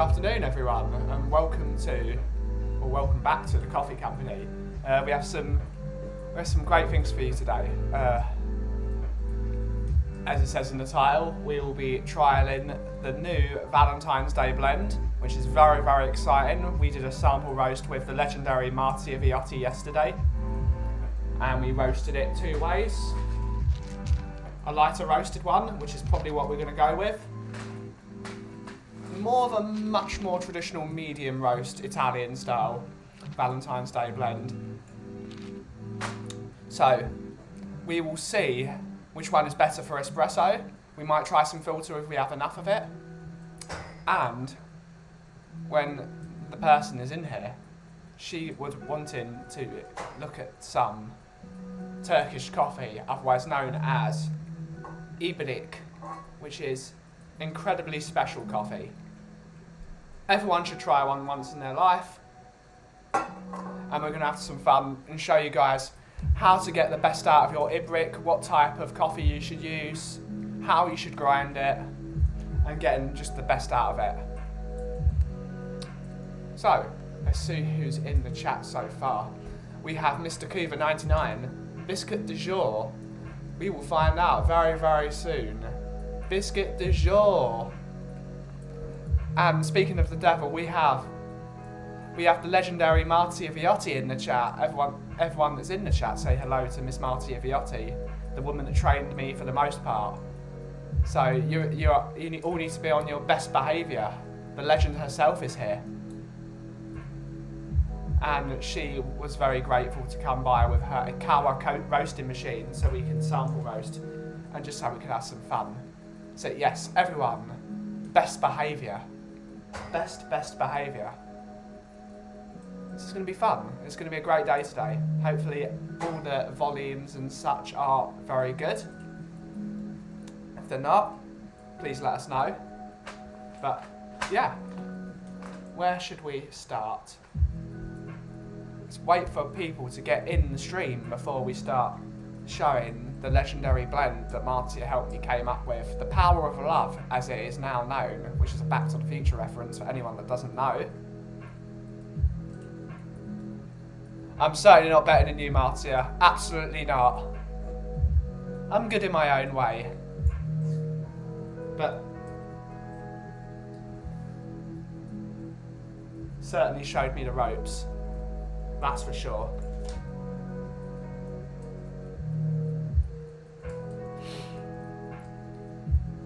afternoon, everyone, and welcome back to the Kauffie Company. We have some great things for you today. As it says in the title, we will be trialling the new Valentine's Day blend, which is very, very exciting. We did a sample roast with the legendary Martia Viotti yesterday, and we roasted it two ways. A lighter roasted one, which is probably what we're going to go with. More of a much more traditional medium roast, Italian style Valentine's Day blend. So, we will see which one is better for espresso. We might try some filter if we have enough of it. And when the person is in here, she was wanting to look at some Turkish coffee, otherwise known as Ibrik, which is incredibly special coffee. Everyone should try one once in their life. And we're going to have some fun and show you guys how to get the best out of your Ibrik, what type of coffee you should use, how you should grind it, and getting just the best out of it. So, let's see who's in the chat so far. We have Mr. Coover99, Biscuit du jour. We will find out very, very soon. Biscuit du jour. And speaking of the devil, we have the legendary Martia Viotti in the chat. Everyone that's in the chat, say hello to Miss Martia Viotti, the woman that trained me for the most part. So you all need to be on your best behaviour. The legend herself is here. And she was very grateful to come by with her Ikawa roasting machine so we can sample roast and just so we can have some fun. So yes, everyone, best behaviour. Best behaviour. This is going to be fun. It's going to be a great day today. Hopefully all the volumes and such are very good. If they're not, please let us know. But yeah, where should we start? Let's wait for people to get in the stream before we start showing the legendary blend that Martia helped me came up with. The Power of Love, as it is now known, which is a Back to the Future reference for anyone that doesn't know. I'm certainly not better than you, Martia. Absolutely not. I'm good in my own way. But certainly showed me the ropes. That's for sure.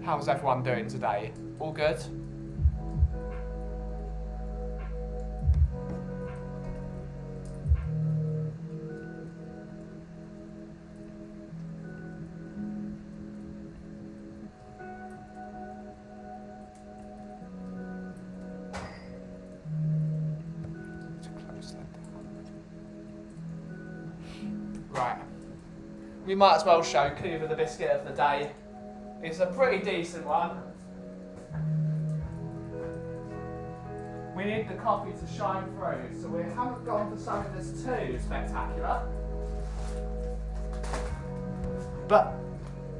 How's everyone doing today? All good? Right. We might as well show Coover the biscuit of the day. It's a pretty decent one. We need the coffee to shine through, so we haven't gone for something that's too spectacular. But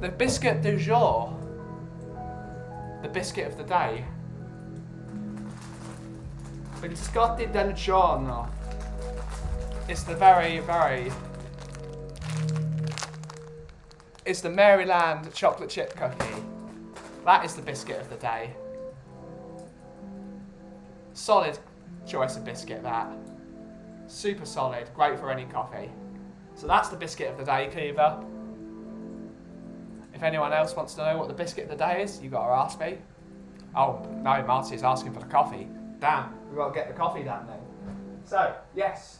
the biscuit du jour, the biscuit of the day, biscotti del giorno, is the it's the Maryland chocolate chip cookie. That is the biscuit of the day. Solid choice of biscuit, that. Super solid, great for any coffee. So that's the biscuit of the day, Coover. If anyone else wants to know what the biscuit of the day is, you gotta ask me. Oh, no, Marty's asking for the coffee. Damn, we've got to get the coffee down then. So, yes.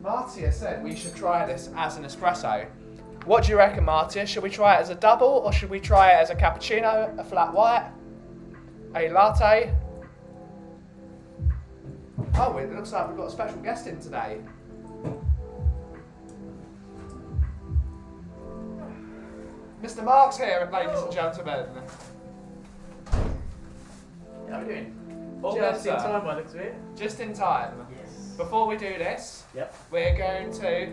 Martia said we should try this as an espresso. What do you reckon, Martia? Should we try it as a double, or should we try it as a cappuccino, a flat white, a latte? Oh, it looks like we've got a special guest in today. Mr. Mark's here, ladies and gentlemen. How are we doing? Just in time, by the looks of it. Just in time. Yes. Before we do this, Yep. we're going to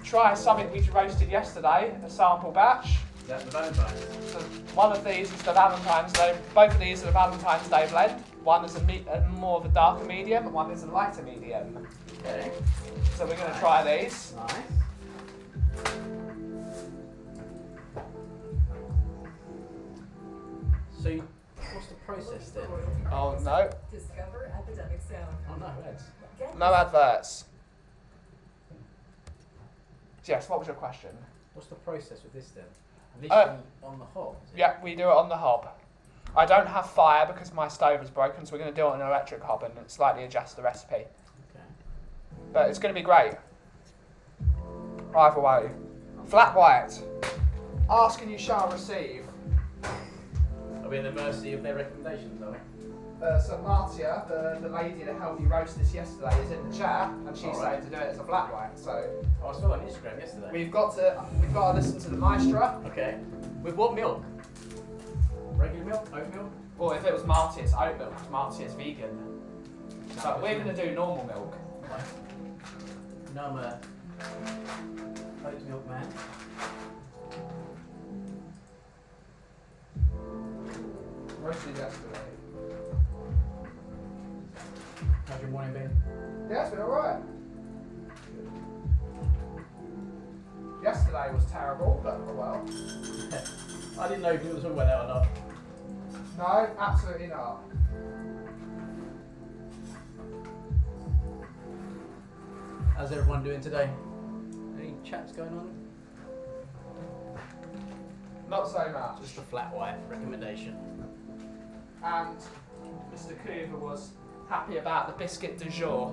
try something we roasted yesterday, a sample batch. Is that the Valentine's? So one of these is the Valentine's Day. Both of these are the Valentine's Day blend. One is more of a darker medium, and one is a lighter medium. Okay. So we're going to try these. Nice. So, what's the process then? Oh no, Discover epidemic sound. Oh no, that's. no adverts. Yes, what was your question? What's the process with this then? Uh, Literally on the hob. Is it? Yeah, we do it on the hob. I don't have fire because my stove is broken, so we're going to do it on an electric hob and slightly adjust the recipe. Okay. But it's going to be great. Either way. Flat white. Ask and you shall receive. Are we in the mercy of their recommendations, are we? So Martia, the lady that helped me roast this yesterday, is in the chat, and she's Alright. saying to do it as a flat white. So Oh, I saw on Instagram yesterday. we've got to listen to the maestra. Okay. With what milk? Regular milk? Oat milk? Or if it was Martia, it's oat milk because Martia is vegan. So we're going to do normal milk. No, I'm a oat milk man. Roasted yesterday. How's your morning been? Yeah, it's been alright. Yesterday was terrible, but oh well. I didn't know if you were talking about that or not. No, absolutely not. How's everyone doing today? Any chats going on? Not so much. Just a flat white recommendation. And Mr. Coover was happy about the biscuit du jour,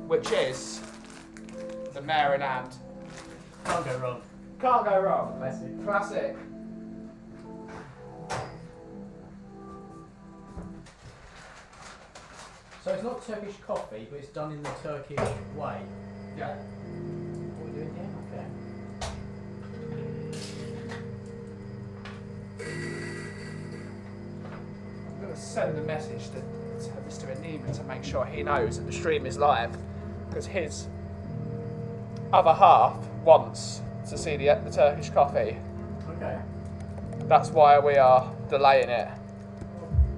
which is the Maryland. Can't go wrong. Can't go wrong. Classic. Classic. So it's not Turkish coffee, but it's done in the Turkish way. Yeah. What are we doing here? Okay. I'm going to send a message to Mr. Anima to make sure he knows that the stream is live, because his other half wants to see the Turkish coffee. Okay. That's why we are delaying it.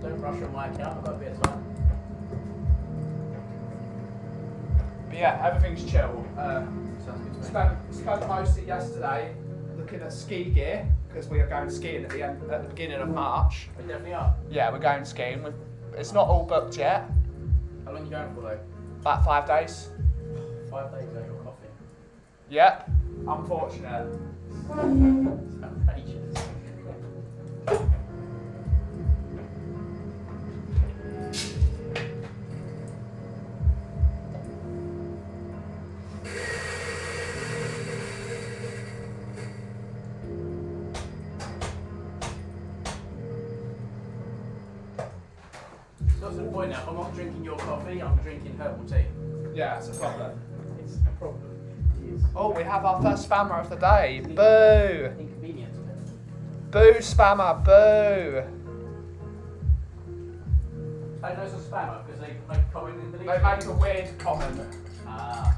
Don't rush on my account. I've got a bit of time. But yeah, everything's chilled. Sounds good to me. Spent most of it yesterday looking at ski gear because we are going skiing at the beginning of March. We definitely are. Yeah, we're going skiing. It's not all booked yet. How long are you going for though? About 5 days. 5 days without your coffee. Yep. Unfortunate. It's outrageous. Got to the point now, if I'm not drinking your coffee, I'm drinking herbal tea. Yeah, it's a problem. It's a problem. It is. Oh, we have our first spammer of the day. Boo! Inconvenience. Boo, spammer, boo! I know it's a spammer because they make a comment in the They link. make a weird comment. Ah.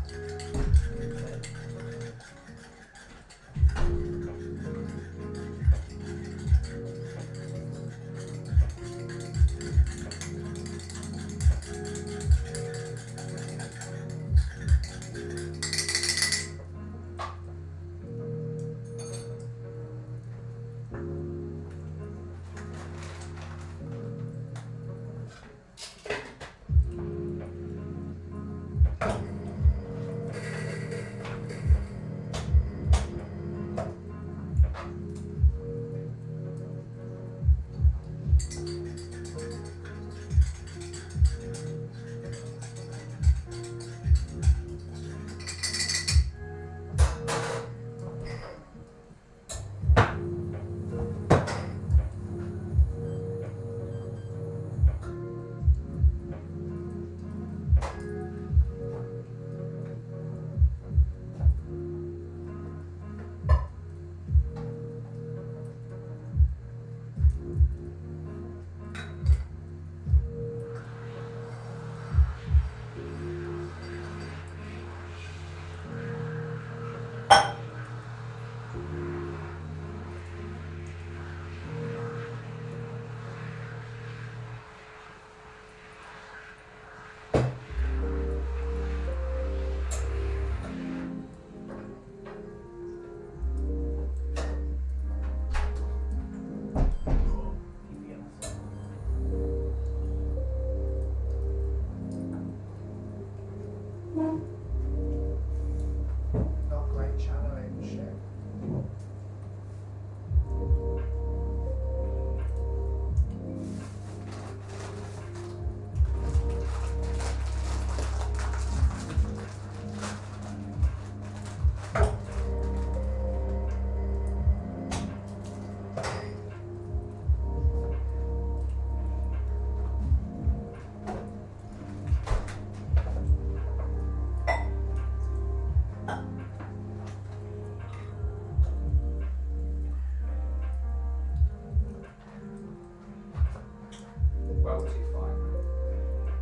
well too fine.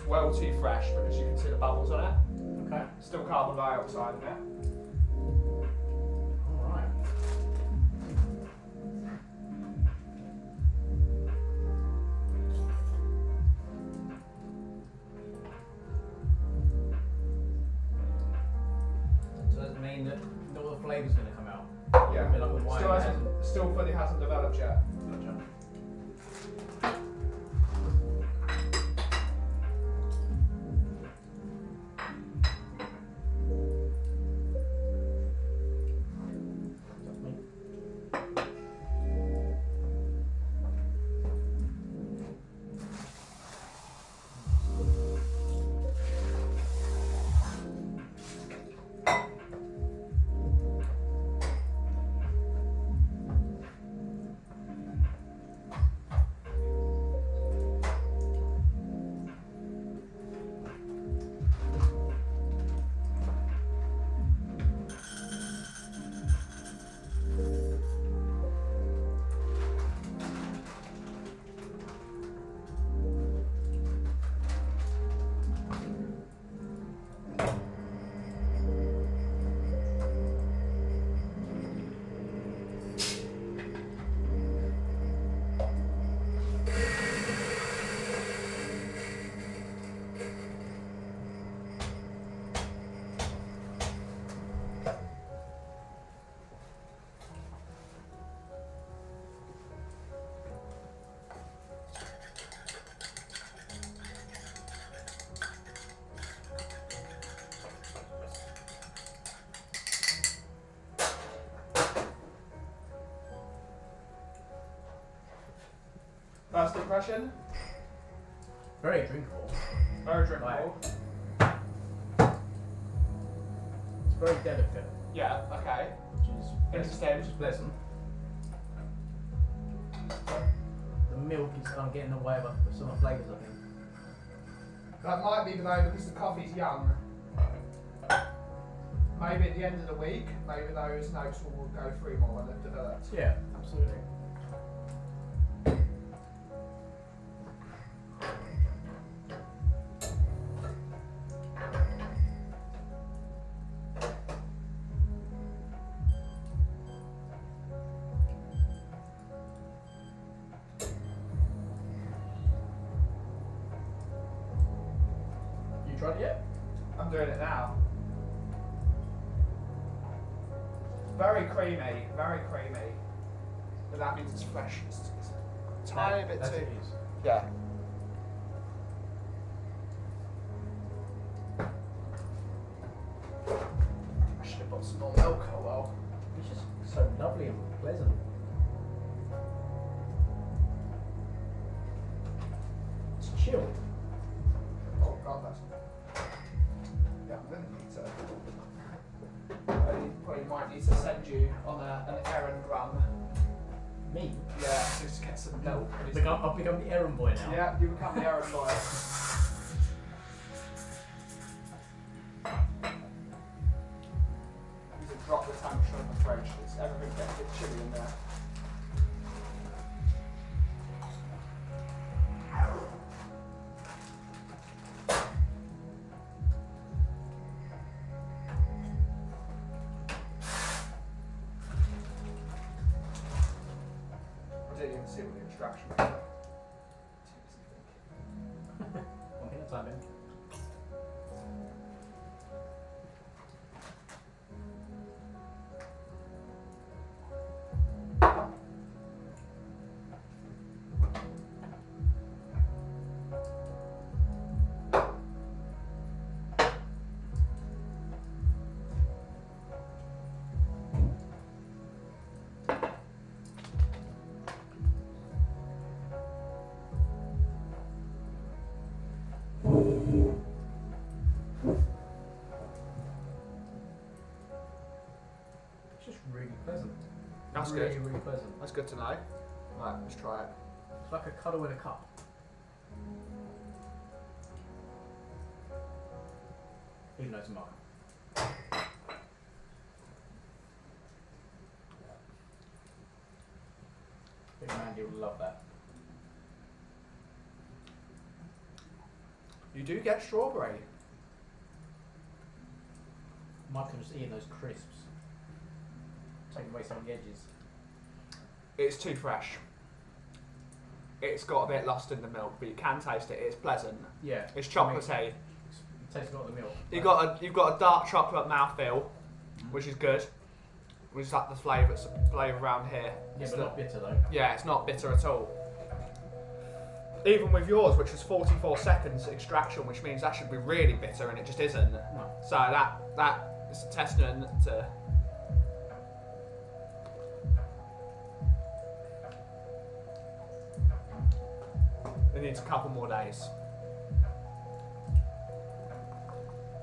Well too fresh because you can see the bubbles on it. Okay. Still carbon dioxide in it. Alright. So does it mean that all the flavour's going to come out? Yeah. A bit like a wine. Still fully hasn't developed yet. Gotcha. First impression? Very drinkable. Very drinkable. It's very delicate, Yeah, okay. which is Interesting. pleasant. The milk is kind of getting in the way of some of the flavours, I think. That might be though because the coffee's young. Maybe at the end of the week, maybe those notes will go through more when they've developed. Yeah, absolutely. You tried it yet? I'm doing it now. Very creamy, very creamy. But that means it's fresh. It's a tiny bit That's too. it is. Yeah. I should have got some more milk. Oh well. It's just so lovely and pleasant. It's chilled. Oh god, that's. Yeah, I'm gonna need to. I probably might need to send you on an errand run. Me? Yeah, just to get some milk. I've become the errand boy now. Yeah, you become the errand boy. You can drop the Tantrum in the fridge. Everything gets a bit chilly in there. I didn't even see what the instruction was. One thing at a time, then. That's really, good. really pleasant. That's good to know. Right, let's try it. It's like a cuddle in a cup. Even though it's a mug. I think Mandy will love that. You do get strawberry. Mike can just eat those crisps. Taking away some of the edges. It's too fresh. It's got a bit lost in the milk, but you can taste it. It's pleasant. Yeah. It's chocolatey. It tastes a lot of the milk. You've got a dark chocolate mouthfeel, which is good. Which is like the flavour around here. Yeah, but not bitter though. Yeah, it's not bitter at all. Even with yours, which was 44 seconds extraction, which means that should be really bitter, and it just isn't. No. So that is a testament to. It needs a couple more days. So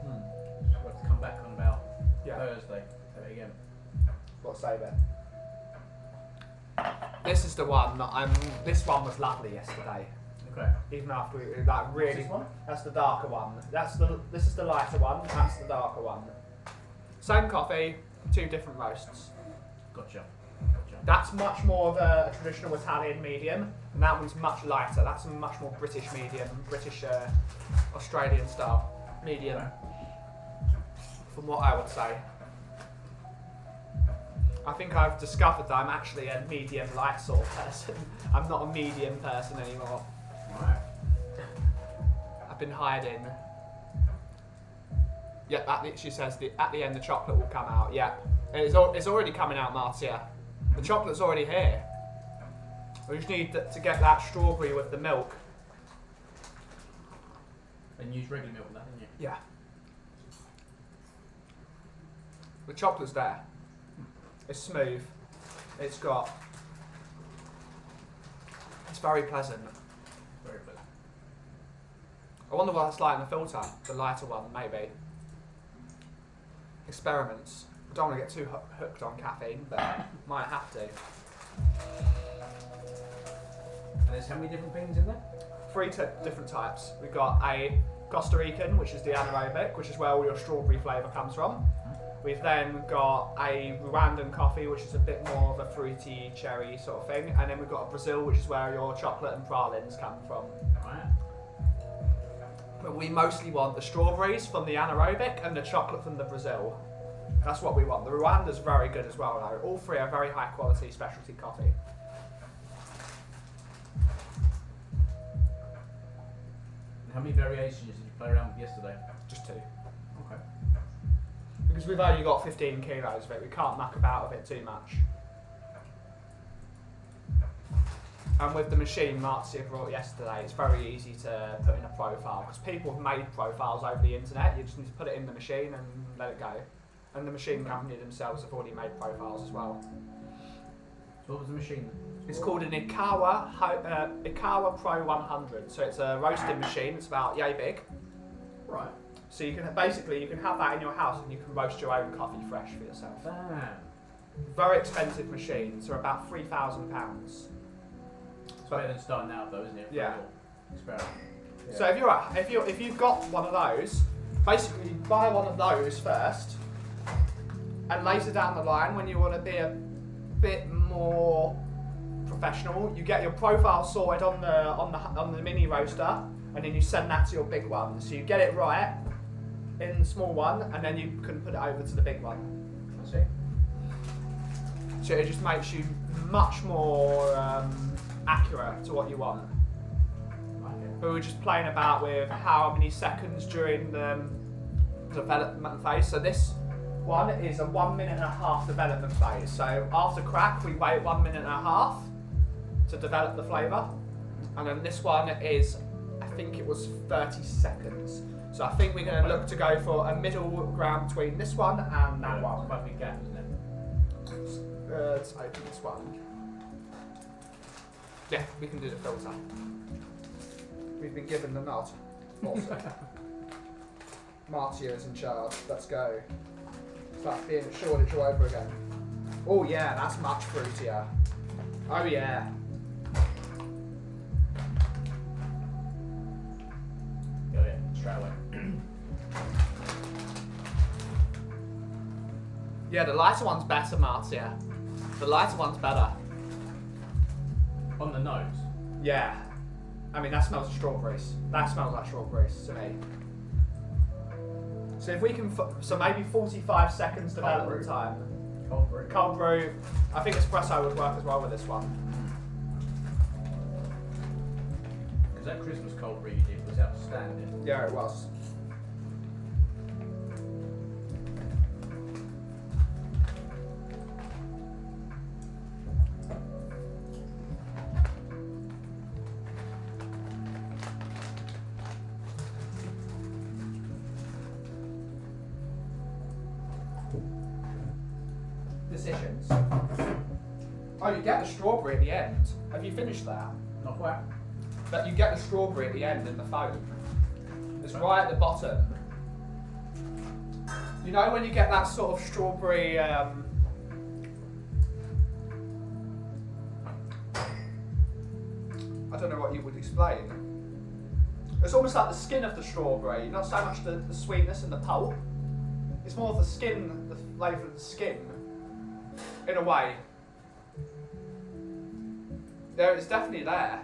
we'll have to come back on about Thursday. Have it again. What save it? This is the one that this one was lovely yesterday. Okay. Even after we like really. What's this one? That's the darker one. This is the lighter one. That's the darker one. Same coffee, two different roasts. Gotcha. That's much more of a traditional Italian medium, and that one's much lighter. That's a much more British medium, British Australian style medium, from what I would say. I think I've discovered that I'm actually a medium light sort of person. I'm not a medium person anymore. Right. I've been hiding. Yeah, that literally says at the end the chocolate will come out. Yeah, it's already coming out, Martia. The chocolate's already here. We just need to get that strawberry with the milk. And use regular milk in that, didn't you? Yeah. The chocolate's there. It's smooth. It's very pleasant. Very pleasant. I wonder what it's like in the filter, the lighter one, maybe. Experiments. I don't want to get too hooked on caffeine, but might have to. And there's how many different things in there? Three different types. We've got a Costa Rican, which is the anaerobic, which is where all your strawberry flavour comes from. We've then got a Rwandan coffee, which is a bit more of a fruity, cherry sort of thing. And then we've got a Brazil, which is where your chocolate and pralines come from. Right. But we mostly want the strawberries from the anaerobic and the chocolate from the Brazil. That's what we want. The Rwanda's very good as well, though. All three are very high quality specialty coffee. And how many variations did you play around with yesterday? Just two. Okay. Because we've only got 15 kilos of it, we can't muck about with it too much. And with the machine Marzia brought yesterday, it's very easy to put in a profile, because people have made profiles over the internet. You just need to put it in the machine and let it go. And the machine company themselves have already made profiles as well. So what was the machine? It's called an Ikawa Pro 100. So it's a roasting machine. It's about yay big. Right. So you can have that in your house and you can roast your own coffee fresh for yourself. Damn. Very expensive machines. They're about £3,000. It's better than starting out though, isn't it? For Yeah. a little experiment. Yeah. So if you've got one of those, basically you buy one of those first, and later down the line, when you want to be a bit more professional, you get your profile sorted on the mini roaster, and then you send that to your big one. So you get it right in the small one, and then you can put it over to the big one. I see. So it just makes you much more accurate to what you want. Okay. We were just playing about with how many seconds during the development phase. So this one is a 1.5 minute development phase. So after crack, we wait 1.5 minutes to develop the flavour. And then this one is, I think it was 30 seconds. So I think we're going to look to go for a middle ground between this one and that It's one. quite a big gap, isn't it? Let's open this one. Yeah, we can do the filter. We've been given the nod. Awesome. Martia is in charge. Let's go. It's like being at Shoreditch all over again. Oh yeah, that's much fruitier. Oh yeah. Oh yeah, straight away. Yeah, the lighter one's better, Marcia. The lighter one's better. On the nose. Yeah. I mean, that smells of strawberries. That smells like strawberries to me. So if we can, so maybe 45 seconds development time. Cold brew. Cold brew. I think espresso would work as well with this one. Because that Christmas cold brew you did was outstanding. Yeah, it was. Decisions. Oh, you get the strawberry at the end. Have you finished that? Not quite. But you get the strawberry at the end in the foam. It's right at the bottom. You know when you get that sort of strawberry. I don't know what you would explain. It's almost like the skin of the strawberry, not so much the sweetness and the pulp. It's more of the skin, the flavour of the skin. In a way. There, it's definitely there.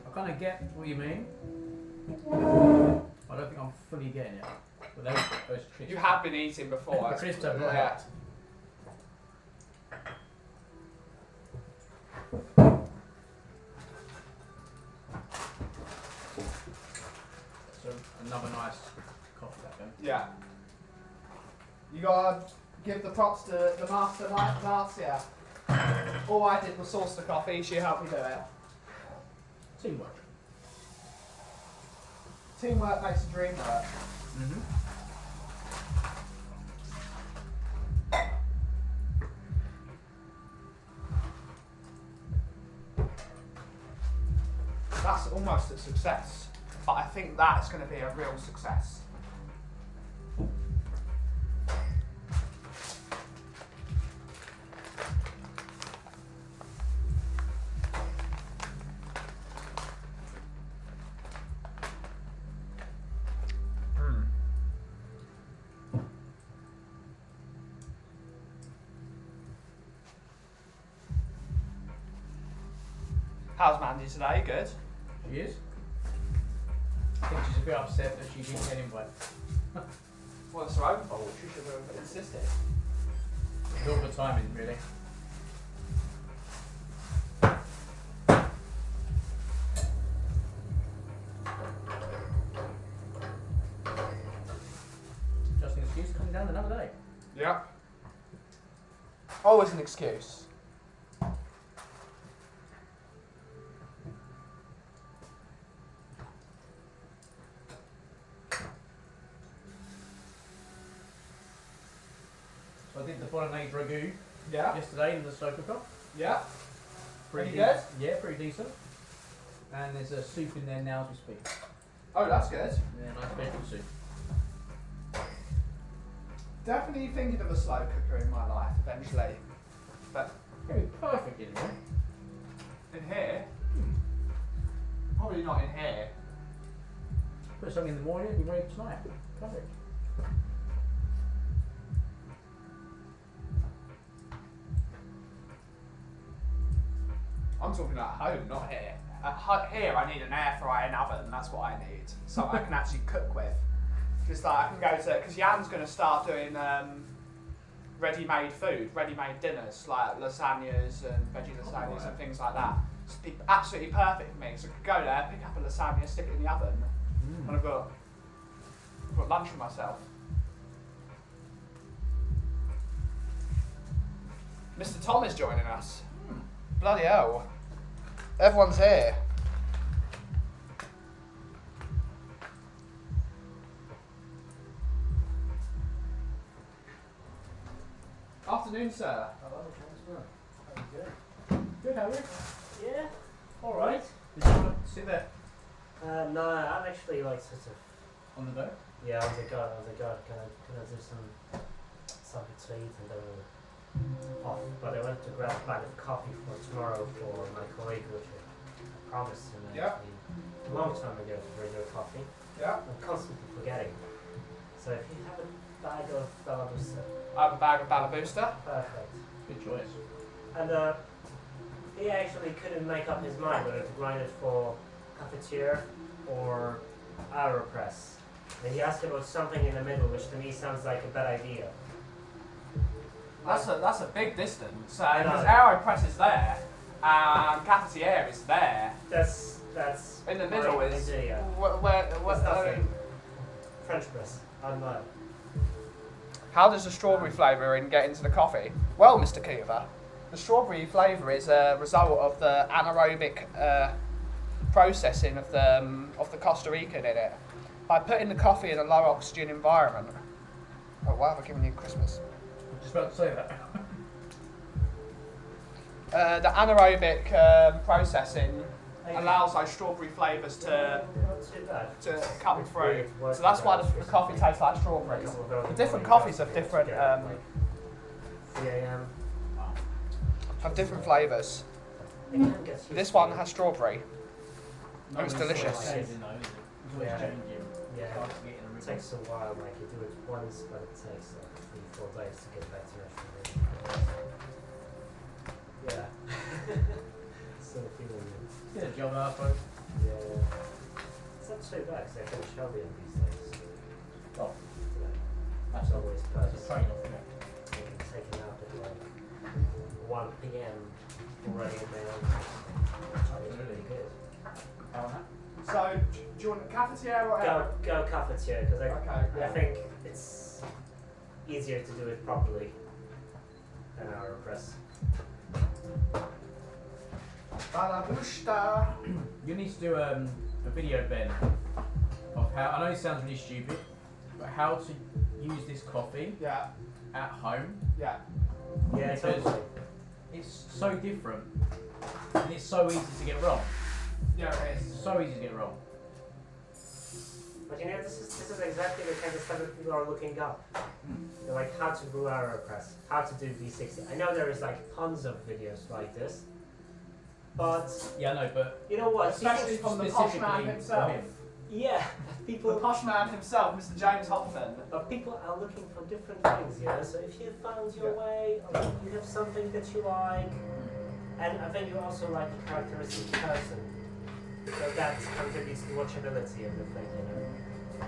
I kind of get what you mean. I don't think I'm fully getting it. But those crisps. You have been eating before. The crisps have not Yeah. helped. So another nice coffee that then. Yeah. You gotta give the props to the master like Marcia. All I did was source the coffee, she helped me do it. Teamwork. Teamwork makes the dream work. That's almost a success, but I think that's going to be a real success. How's Mandy today? Good. She is. I think she's a bit upset that she didn't get invite. Well, it's her own fault. She should have insisted. It's all the timing, really. Just an excuse coming down another day. Yep. Always an excuse. So I did the bolognese ragu Yeah. yesterday in the slow cooker. Yeah. Pretty Pretty good? Yeah, pretty decent. And there's a soup in there now as we speak. Oh, that's good. Yeah, nice vegetable soup. Definitely thinking of a slow cooker in my life eventually. But It'll be perfect in there. in here, probably not in here. Put something in the morning, it'll be ready tonight. Perfect. I'm talking at home, not here. Here, I need an air fryer and oven. That's what I need, so I can actually cook with. Just like I can go to, because Jan's going to start doing ready-made food, ready-made dinners like lasagnas and veggie lasagnas and things like that. It's absolutely perfect for me. So I could go there, pick up a lasagna, stick it in the oven, and I've got lunch for myself. Mr. Tom is joining us. Bloody hell. Everyone's here. Afternoon, sir. Hello, how are you doing? Good, how are you? Yeah, Alright. Did you want to sit there no, I'm actually like sort of, on the go? Yeah, on the go. Can I do something to eat and then off? But I went to grab a bag of coffee for tomorrow for my colleague, which I promised him actually a long time ago to bring her coffee. Yeah. I'm constantly forgetting. So if you have a bag of Balabusta, I have a bag of Balabusta. perfect. Good choice. And he actually couldn't make up his mind whether to grind it for cafetiere or AeroPress. And he asked about something in the middle, which to me sounds like a bad idea. That's a big distance. I know. Because AeroPress is there, and Cafetiere is there. That's In the middle my is idea. where It's nothing. French press. I don't know. How does the strawberry flavouring get into the coffee? Well, Mr. Kiva, the strawberry flavour is a result of the anaerobic processing of the Costa Rican in it. By putting the coffee in a low oxygen environment. Oh, why have I given you Christmas? I was just about to say that. The anaerobic processing allows those strawberry flavours to Not too bad. come through. So that's why the coffee tastes like strawberries. The different coffees have different 3 a.m. flavours. This one has strawberry. Oh, it's delicious. Yeah. Yeah, it takes a while, like you do it once, but it takes like 3-4 days to get back to your Yeah. Still feeling it. Yeah, John Arthur. Yeah. It's not too bad because I can show them these days. Oh, That's always that's perfect. a trade-off, isn't it? You can take it out at like 1 p.m. already in my own. It's really good. So, do you want cafetiere or Go cafetiere because I think it's easier to do it properly than AeroPress. Balabusta. You need to do a video, Ben, of how, I know it sounds really stupid, but how to use this coffee Yeah, at home. yeah. Yeah, Because totally. it's so different and it's so easy to get wrong. Yeah, it is. So easy to get wrong. But you know, this is exactly the kind of stuff that people are looking up. They're like how to brew AeroPress, how to do V60. I know there is like tons of videos like this, but Yeah, I know, but you know what? Especially People, from the posh specifically man for himself. him. yeah, The people. posh man himself, Mr. James Hoffman. But people are looking for different things, you know. So if you found your way, or if you have something that you like, and I think you also like a characteristic person, so that contributes to watchability of the thing, you know.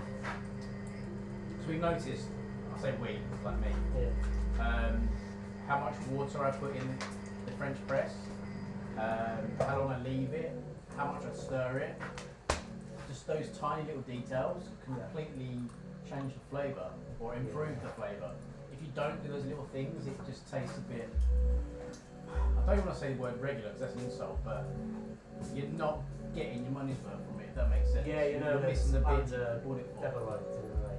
So we noticed, I say we, like me, Yeah. how much water I put in the French press, how long I leave it, how much I stir it. Just those tiny little details completely change the flavour or improve the flavour. If you don't do those little things, it just tastes a bit, I don't want to say the word regular because that's an insult, but you're not getting your money's worth from it, if that makes sense. Yeah, you know, you're missing the bit you under bought it for. developed in a way.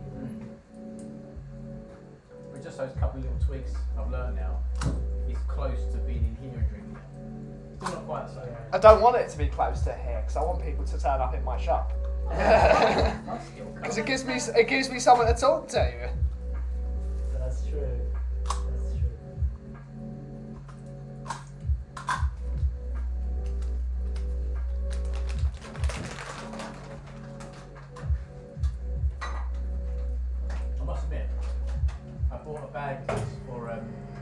But just those couple of little tweaks I've learned now, it's close to being in here and drinking it. Still not quite the same. I don't want it to be close to here because I want people to turn up in my shop. That's still Because it gives me someone to talk to. That's true. That's true. I must admit, I bought a bag of this for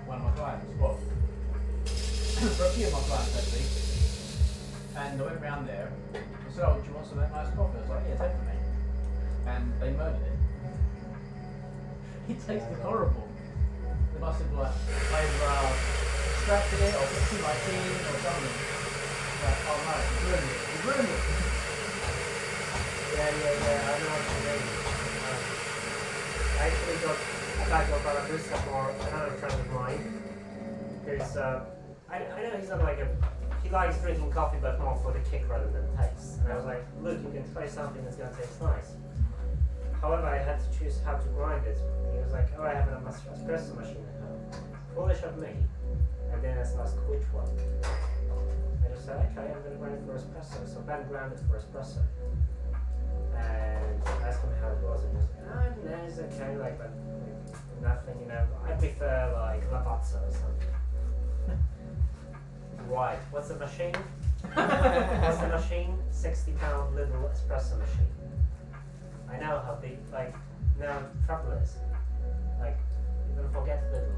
one of my clients, well, for a few of my clients actually, and I went round there and said, oh, do you want some of that nice coffee? I was like, yeah, take it for me. And they murdered it. It tasted horrible. They must have like extracted it or put too much in or something. Like, oh no, you ruined it. You ruined it. Yeah, I know what you mean. I actually got a bag of Balabusta for another friend of mine. Who's, I know he's not like he likes drinking coffee but more for the kick rather than taste. And I was like, look, you can try something that's going to taste nice. However, I had to choose how to grind it. And he was like, oh, I have an espresso machine at home. Foolish of me. And then I asked which one. I just said, okay, I'm going to grind it for espresso. So Ben ground it for espresso. and asked him how it was, and he was like, no, it's okay, like, but like, nothing, you know. I prefer like lavazza or something. Right, what's the machine? What's the machine? £60 little espresso machine. I know how big, like, now trouble is, like, you're gonna forget little,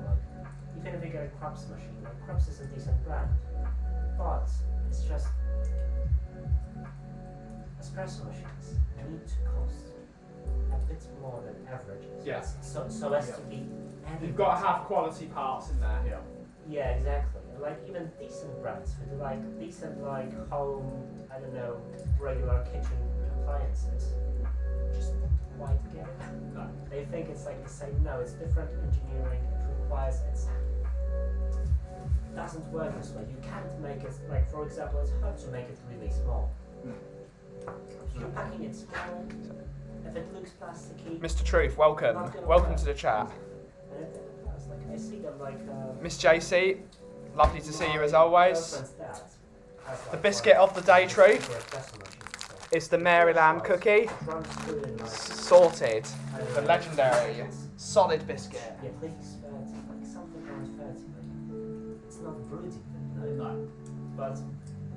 like, even if you get a Krups machine, like, Krups is a decent brand, but it's just, espresso machines need to cost a bit more than average. Yeah. So as to be. You've got to have quality parts in there. Yeah. Yeah, exactly. And like even decent brands with like decent like home, I don't know, regular kitchen appliances, just don't quite get it. No. They think it's like the same. No, it's different engineering. It requires doesn't work this way. You can't make it like, for example, it's hard to make it really small. If you're packing it small, if it looks plasticky. Mr. Truth, welcome. Welcome to the chat. And it does, like I see them like. Miss JC, lovely to see you as always. The The biscuit of the day, Truth, is the Maryland cookie. Sorted. The legendary solid biscuit. Yeah, please, 30, like something around 30. Like, it's not broody, No. but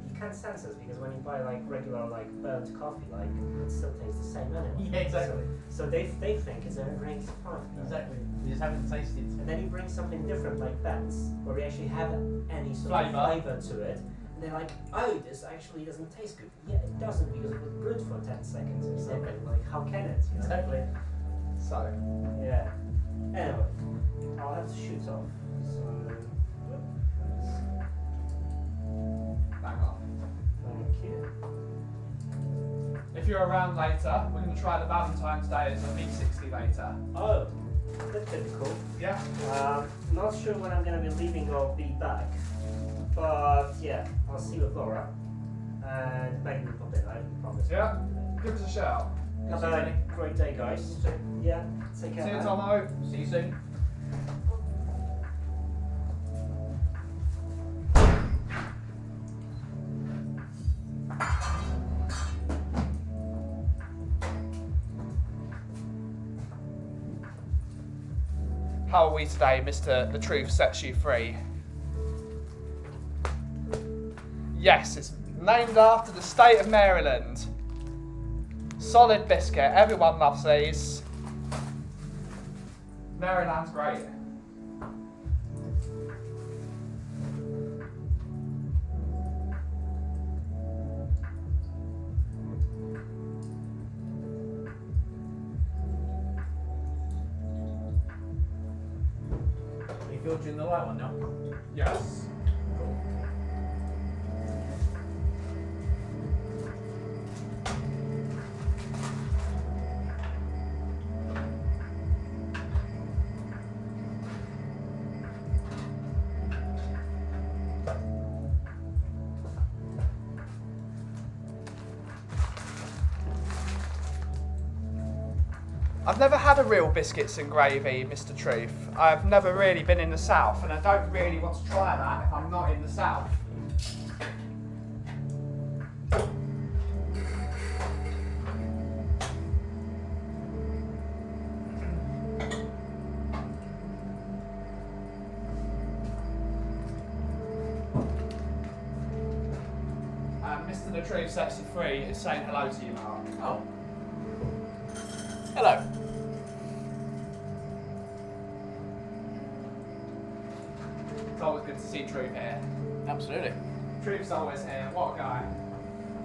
you can't sense it because when you buy like regular like burnt coffee, like it still tastes the same anyway. Yeah, exactly. So they think it's everything's fine. Exactly. You just haven't tasted. And then you bring something different like that, where you actually have any sort of flavour to it. And they're like, oh, this actually doesn't taste good. Yeah, it doesn't because it was brewed for 10 seconds or something. Like, how can it? You know? Exactly. So, Yeah. Anyway, I'll have to shoot off. So, bang on. thank you. If you're around later, we're going to try the Valentine's Day as a V60 later. Oh, that could be cool. Yeah? Not sure when I'm going to be leaving or be back. But yeah, I'll see you with Laura. And maybe we'll pop in, I promise. Yeah? Give us a shout. Have a great day, guys. Yeah, take care. See you, man. Tomo. See you soon. How are we today, Mr. The Truth Sets You Free? Yes, it's named after the state of Maryland. Solid biscuit, everyone loves these. Maryland's great. You filtering the light one now? Yes. I've never had a real biscuits and gravy, Mr. Truth. I've never really been in the south, and I don't really want to try that if I'm not in the south. Mr. The Truth Sets You Free is saying hello to you, Mark. Oh. Hello. It's always good to see Truth here. Absolutely. Truth's always here. What a guy.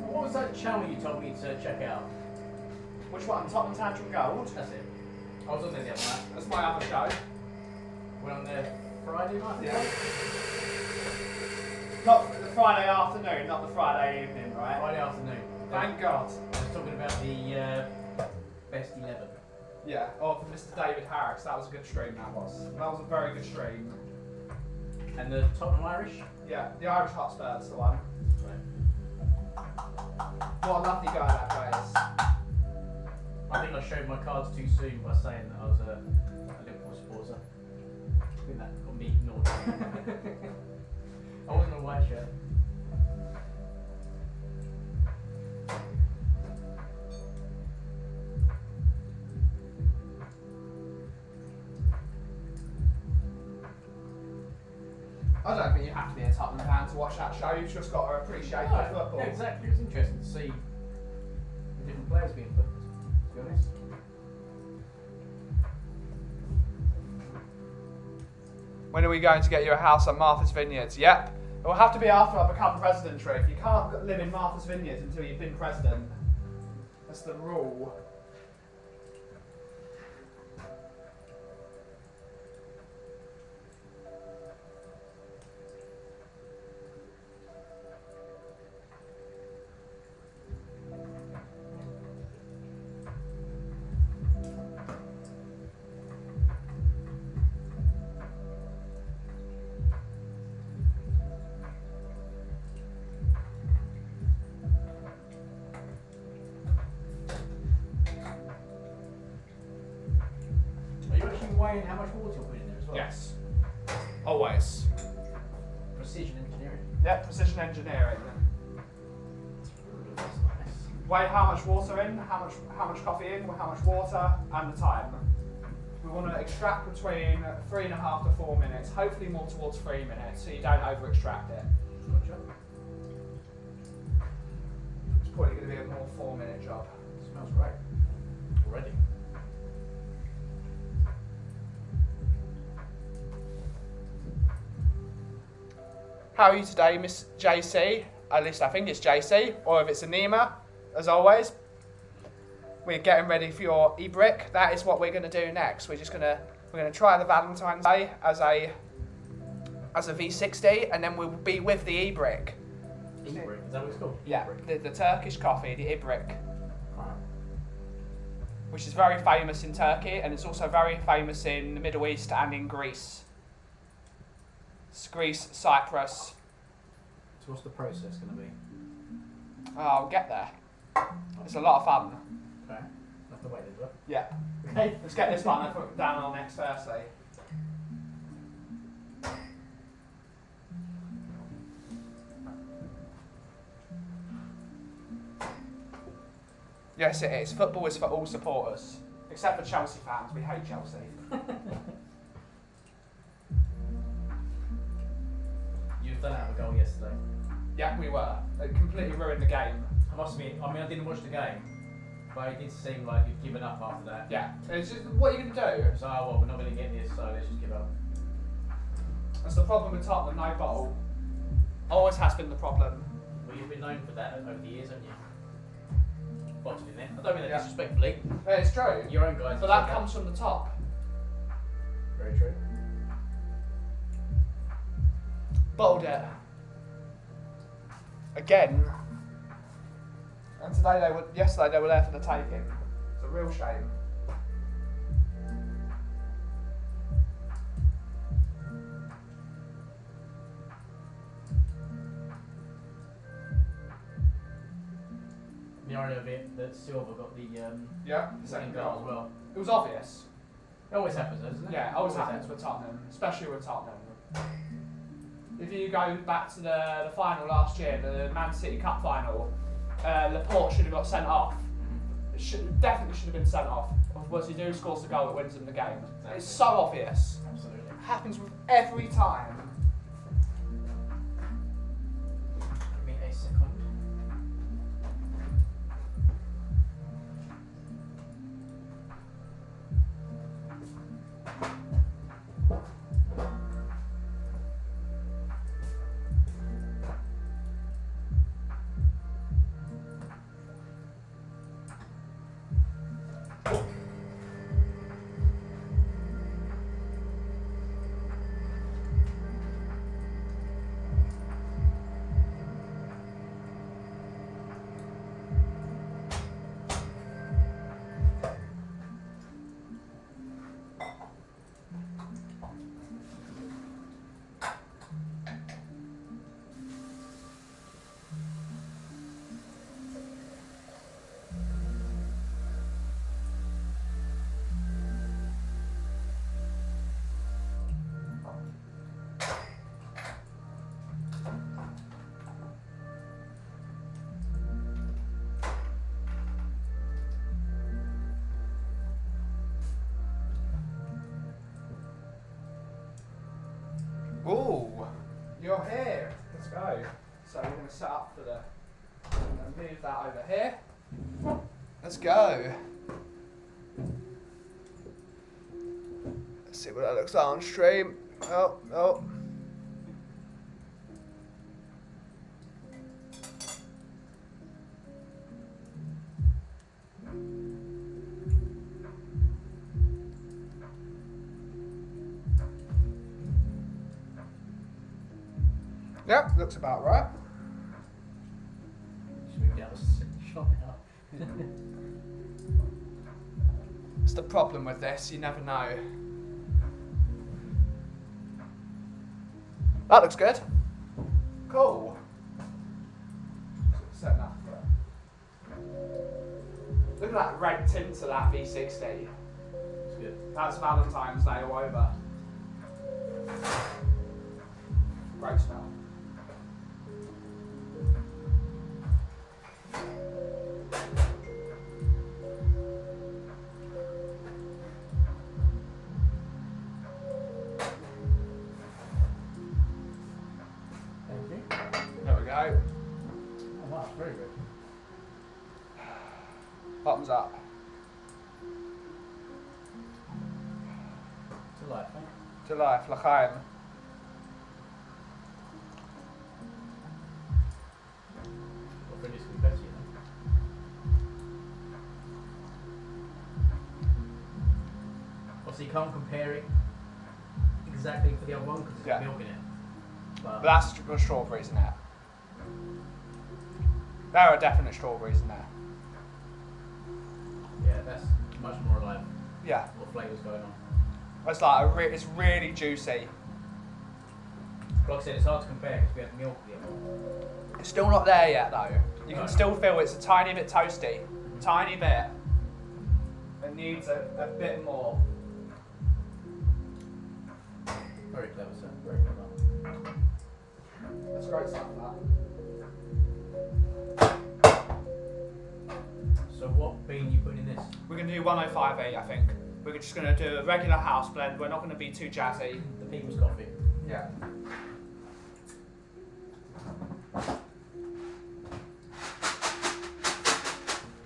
What was that channel you told me to check out? Which one? Tottenham Tantrum Gold? That's it. I was on there the other night. That's my other show. Went on there Friday night. Yeah. Not the Friday afternoon, not the Friday evening, right? Friday afternoon. Thank God. I was talking about the best 11. Yeah, oh, for Mr. David Harris, that was a good stream, that was. That was a very good stream. And the Tottenham Irish. Yeah, the Irish Hotspurs, the one. Right. What a lovely guy that guy is. I think I showed my cards too soon by saying that I was a Liverpool supporter. I think that got me ignored. I wasn't a white shirt. I don't think you have to be a Tottenham fan to watch that show. You've just got to appreciate the football. Yeah, exactly. It's interesting to see the different players being put, to be honest. When are we going to get you a house at Martha's Vineyards? Yep. It will have to be after I become president, Triff. You can't live in Martha's Vineyards until you've been president. That's the rule. Are you actually weighing how much water you're putting in there as well? Yes. Always. Precision engineering. Yep, precision engineering. That's nice. Weigh how much water in, how much coffee in, how much water, and the time. We want to extract between 3.5 to 4 minutes, hopefully more towards 3 minutes, so you don't over extract it. Gotcha. It's probably going to be a more 4-minute job. Smells great. Already. How are you today, Miss JC? At least I think it's JC, or if it's Anima, as always. We're getting ready for your Ibrik. That is what we're going to do next. We're going to try the Valentine's Day as a V60, and then we'll be with the Ibrik. Ibrik, is that what it's called? Yeah, the Turkish coffee, the Ibrik, Alright. which is very famous in Turkey, and it's also very famous in the Middle East and in Greece. It's Greece, Cyprus. So what's the process going to be? I'll get there. It's a lot of fun. Okay. Have to wait, is it? Yeah. Okay. Let's get this one and put it down on next firstly. Yes, it is. Football is for all supporters. Except for Chelsea fans. We hate Chelsea. You don't have a goal yesterday. Yeah, we were. It completely ruined the game. I must admit, I mean, I didn't watch the game, but it did seem like you'd given up after that. Yeah. It's just, what are you going to do? So, oh, well, we're not going to get this, so let's just give up. That's the problem with Tottenham, no bottle. Always has been the problem. Well, you've been known for that over the years, haven't you? Bottling it. I don't mean that Yeah. disrespectfully. Yeah, it's true. Your own guys. But that comes from the top. Very true. Bottled it. Again. And yesterday they were there for the taking. It's a real shame. The irony of it that Silver got the Yeah, second goal as well. It was obvious. It always happens, doesn't it? Yeah, it always happens with Tottenham, especially with Tottenham. If you go back to the final last year, the Man City Cup final, Laporte should have got sent off. Definitely should have been sent off. Otherwise, he scores the goal that wins them the game. It's so obvious. Absolutely. It happens with every time. Give me a second. Ooh, You're here. Let's go. So we're going to set up for the. I'm going to move that over here. Let's go. Let's see what that looks like on stream. Oh. Yep, looks about right. Should we get us shop out? It's the problem with this, you never know. That looks good. Cool. Set that for. Look at that red tint to that V60. It's good. That's Valentine's Day all over. Great smell. Thank you. There we go. Oh wow, it's very good. Bottoms up. To life, eh? To life, l'chaim. Well, for this would be better, you know. Obviously, you can't compare it exactly for the other one because there's Yeah. milk in it. But that's got strawberries in it. There are definite strawberries in there. Yeah, that's much more like Yeah. what flavour's going on. It's like it's really juicy. Like I said, it's hard to compare because we had milk in it. It's still not there yet though. You can Right. still feel it's a tiny bit toasty. Tiny bit. It needs a bit more. Very clever, sir. Very clever. That's great stuff, that. So what bean you putting in this? We're going to do 105E, I think. We're just going to do a regular house blend. We're not going to be too jazzy. The people's coffee. Yeah.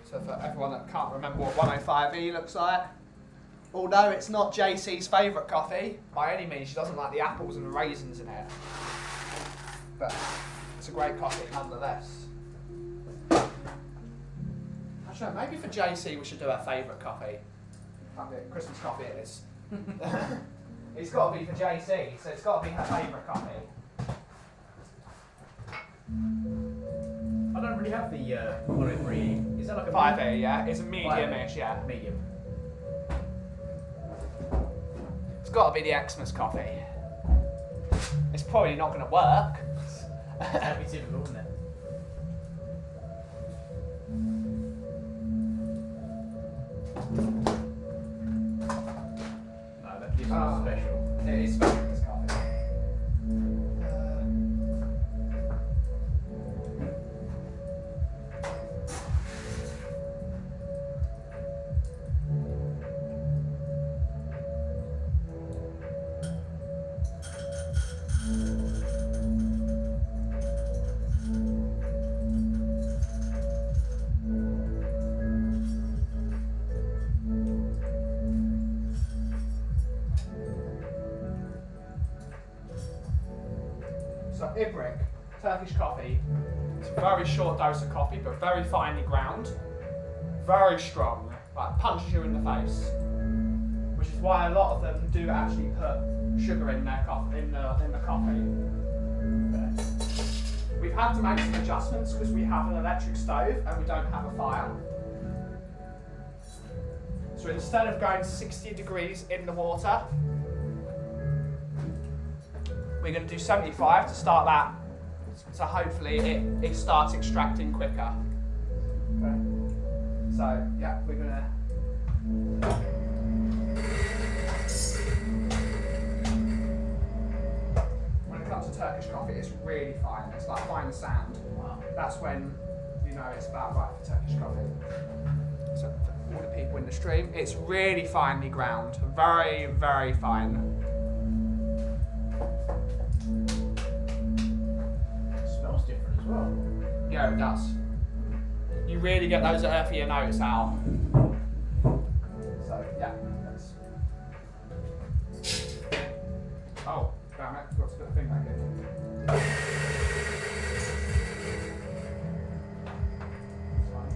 So for everyone that can't remember what 105E looks like, although it's not JC's favourite coffee, by any means, she doesn't like the apples and the raisins in it. But it's a great coffee nonetheless. Actually, maybe for JC we should do her favourite coffee. Can't be a Christmas coffee it is. It's got to be for JC, so it's got to be her favourite coffee. I don't really have the 103. Is that like a 5E, yeah? It's a medium-ish, yeah. Medium. It's got to be the Xmas coffee. It's probably not going to work. That'd be typical, wouldn't it? No, that gives it a special. It is special, this coffee. So Ibrik, Turkish coffee. It's a very short dose of coffee, but very finely ground. Very strong, like punches you in the face. Which is why a lot of them do actually put sugar in their coffee, in the coffee. We've had to make some adjustments because we have an electric stove and we don't have a fire. So instead of going 60 degrees in the water, we're going to do 75 to start that, so hopefully it starts extracting quicker. Okay. So yeah, we're going to. When it comes to Turkish coffee, it's really fine. It's like fine sand. Wow. That's when you know it's about right for Turkish coffee. So for all the people in the stream, it's really finely ground, very, very fine. Yeah, it does. You really get those earthier notes out. So, yeah. That's... Oh, damn it. Got to put the thing back in. That's fine.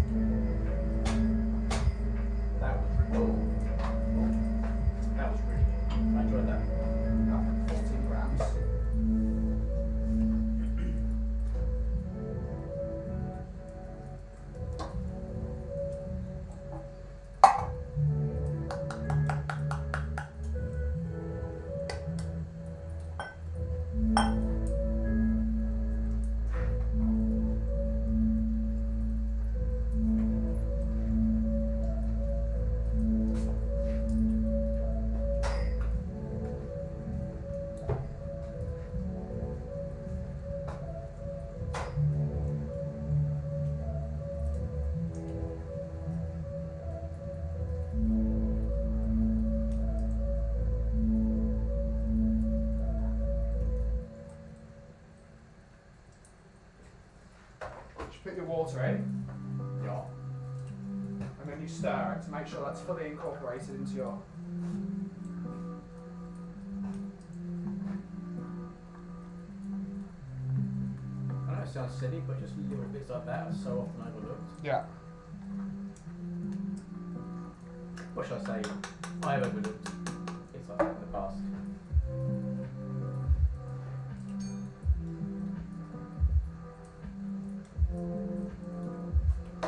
That was really That was really good. I enjoyed that. 14 grams. Put your water in, Yeah. and then you stir it to make sure that's fully incorporated into your... I know it sounds silly, but just little bits like that are so often overlooked. Yeah. What should I say? I have overlooked bits like that in the past.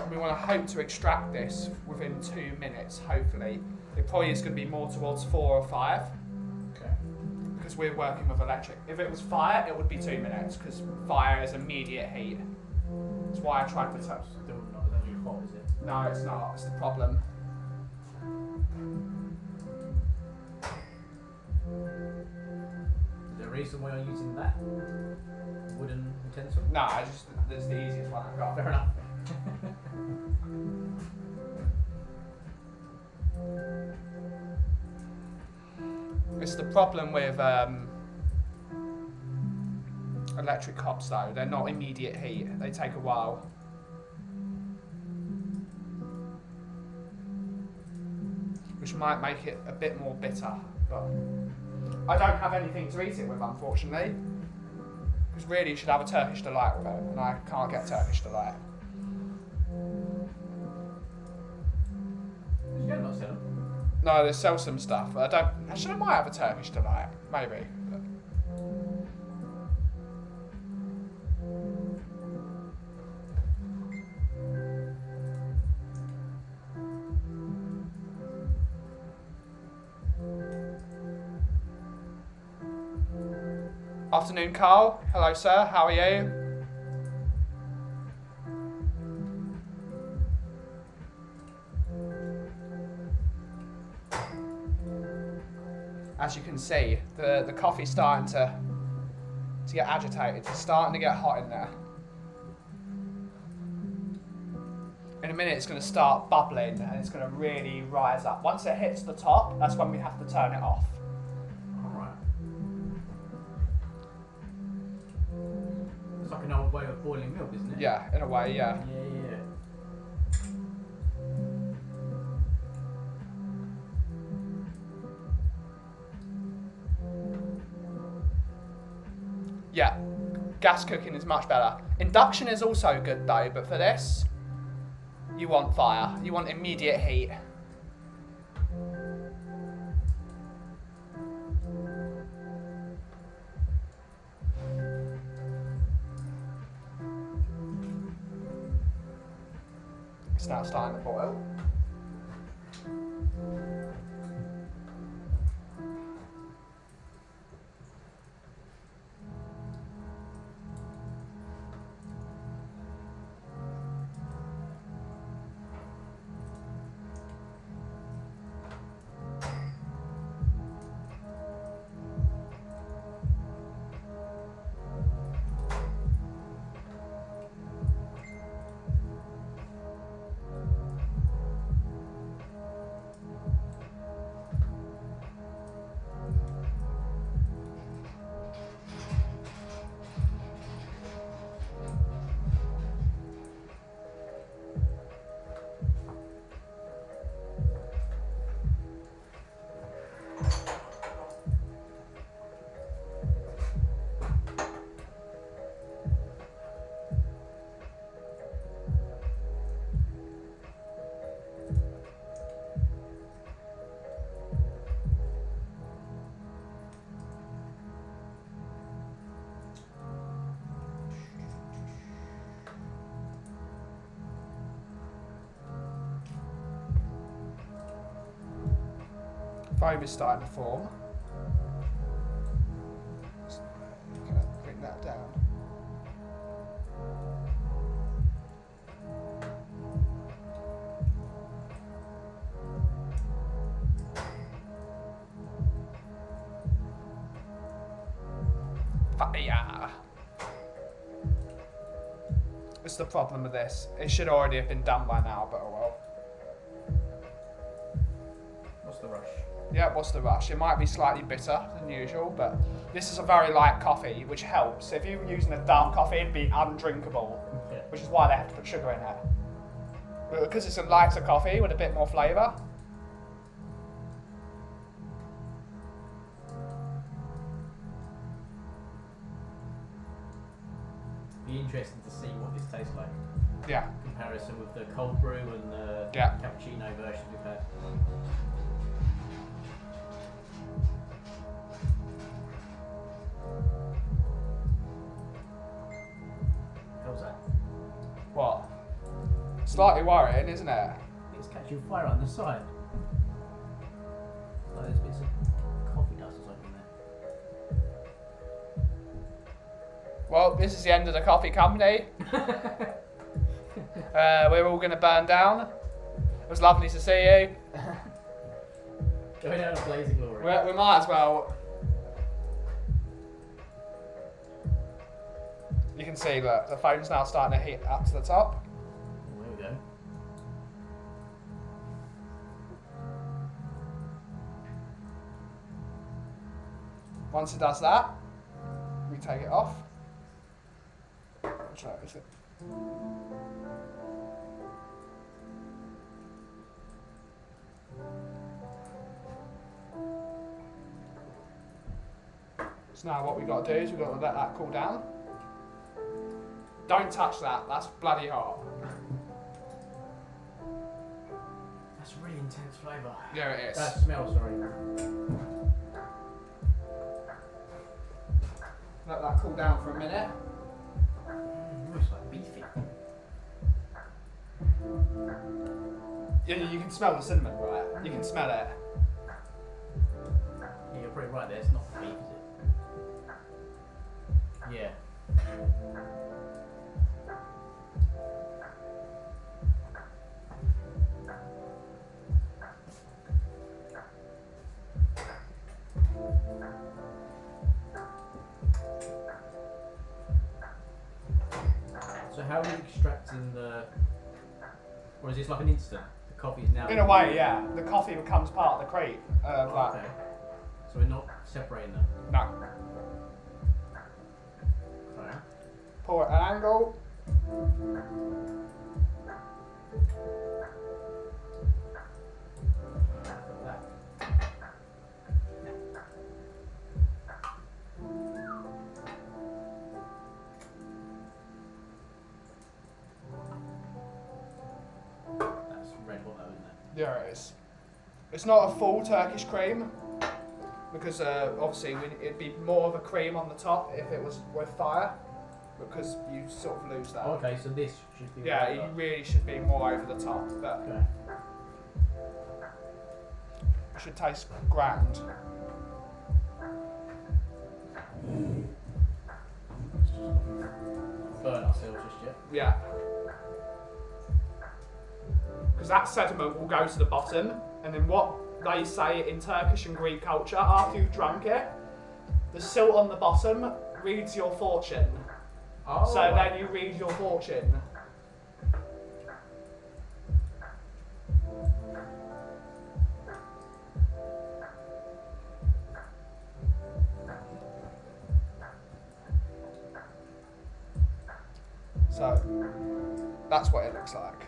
We want to hope to extract this within 2 minutes, hopefully. It probably is going to be more towards 4 or 5, Okay. because we're working with electric. If it was fire, it would be 2 minutes, because fire is immediate heat. That's why I tried to touch. Still not that really hot, is it? No, it's not. It's the problem. Is there a reason why you're using that wooden utensil? No, I just that's the easiest one I've got. Fair enough. It's the problem with electric hops though. They're not immediate heat. They take a while. Which might make it a bit more bitter, but I don't have anything to eat it with, unfortunately. Because really you should have a Turkish delight with it, and I can't get Turkish delight. You don't not sell them. No, they sell some stuff, but I don't. Actually, I might have a Turkish delight, maybe. Afternoon, Carl. Hello, sir. How are you? As you can see, the coffee's starting to get agitated. It's starting to get hot in there. In a minute, it's going to start bubbling and it's going to really rise up. Once it hits the top, that's when we have to turn it off. Alright. It's like an old way of boiling milk, isn't it? Yeah, in a way, yeah. Yeah. Yeah, gas cooking is much better. Induction is also good though, but for this, you want fire. You want immediate heat. It's now starting to boil. Foam is starting to form. Just gonna bring that down. Fire! What's the problem with this? It should already have been done by now, but oh well. What's the rush? Yeah, what's the rush? It might be slightly bitter than usual, but this is a very light coffee, which helps. If you were using a dark coffee, it'd be undrinkable, Yeah. which is why they have to put sugar in it. But because it's a lighter coffee with a bit more flavour. Be interesting to see what this tastes like. Yeah. Comparison with the cold brew and the Yeah. cappuccino versions we've had. How's that? What? Slightly worrying, isn't it? It's catching fire on the side. Like there's bits of coffee dust or something there. Well, this is the end of the coffee company. We're all going to burn down. It was lovely to see you. Going out of blazing glory. We might as well. You can see that the foam's now starting to heat up to the top. There we go. Once it does that, we take it off. Which one is it? So now what we've got to do is we've got to let that cool down. Don't touch that, that's bloody hot. That's a really intense flavour. Yeah, it is. Smell, sorry. Let that cool down for a minute. It's like beefy. You can smell the cinnamon, right? You can smell it. Yeah, you're pretty right there. It's not beef, is it? Yeah. So how are you extracting the... Or is this like an instant? The coffee is now... In a way, yeah. The coffee becomes part of the cream. Okay. So we're not separating them? No. Okay. Pour it at an angle. Like that. That's red hot though, isn't it? Yeah, it is. It's not a full Turkish cream because obviously it'd be more of a cream on the top if it was with fire because you sort of lose that. Okay, so this should be... Yeah, right you up. really should be more over the top, but Okay. it should taste grand. Burn ourselves just yet. Yeah. Because that sediment will go to the bottom, and then what they say in Turkish and Greek culture, after you've drunk it, the silt on the bottom reads your fortune. Oh, So then you read your fortune. So that's what it looks like.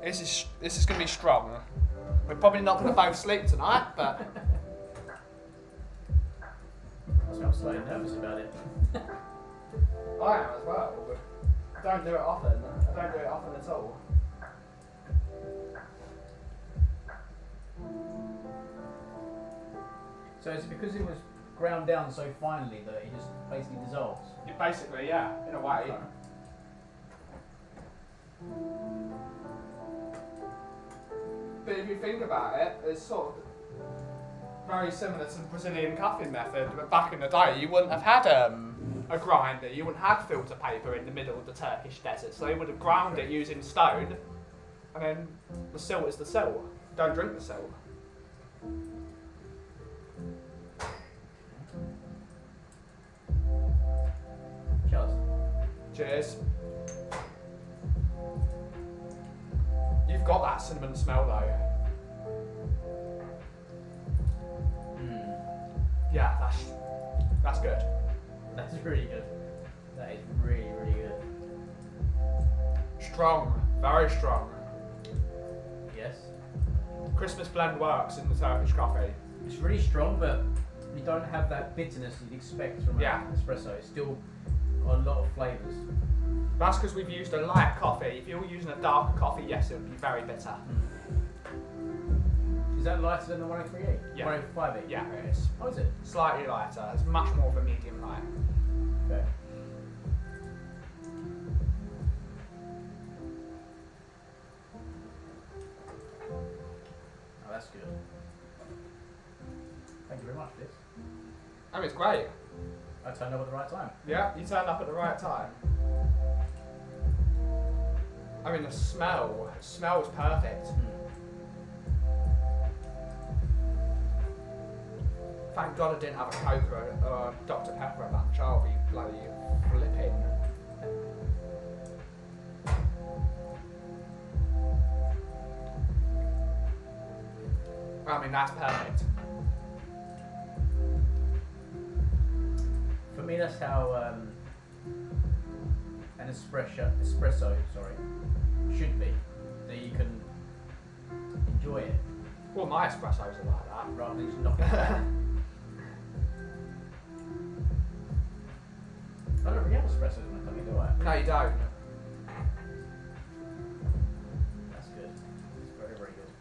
This is going to be strong. We're probably not going to both sleep tonight, but I'm slightly nervous about it. I am as well. But I don't do it often. I don't do it often at all. So is it because it was ground down so finely that it just basically dissolves? Basically, yeah, in a way. But if you think about it, there's sort of very similar to the Brazilian cuffing method, but back in the day you wouldn't have had a grinder, you wouldn't have filter paper in the middle of the Turkish desert, so they would have ground it using stone, and then the silt is the silt. Don't drink the silt. Cheers. Cheers. You've got that cinnamon smell though. Yeah, that's good. That's really good. That is really, really good. Strong, very strong. Yes. Christmas blend works in the Turkish coffee. It's really strong, but you don't have that bitterness you'd expect from Yeah. an espresso. It's still got a lot of flavours. That's because we've used a light coffee. If you're using a darker coffee, yes, it would be very bitter. Is that lighter than the 1038? Yeah. 1058? Yeah, it is. Oh, is it? Slightly lighter. It's much more of a medium light. Okay. Oh, that's good. Thank you very much for this. Oh, it's great. I turned up at the right time. Yeah, you turned up at the right time. I mean, the smell smells perfect. Thank God I didn't have a Coke or a Dr. Pepper at lunch. I'll be bloody flipping. I mean, that's perfect. For me, that's how an espresso, should be. That you can enjoy it Well, my espressos are like that. rather than just knocking it back. I don't really have espressos when I come in, do I? No, you don't. That's good. It's very, very good.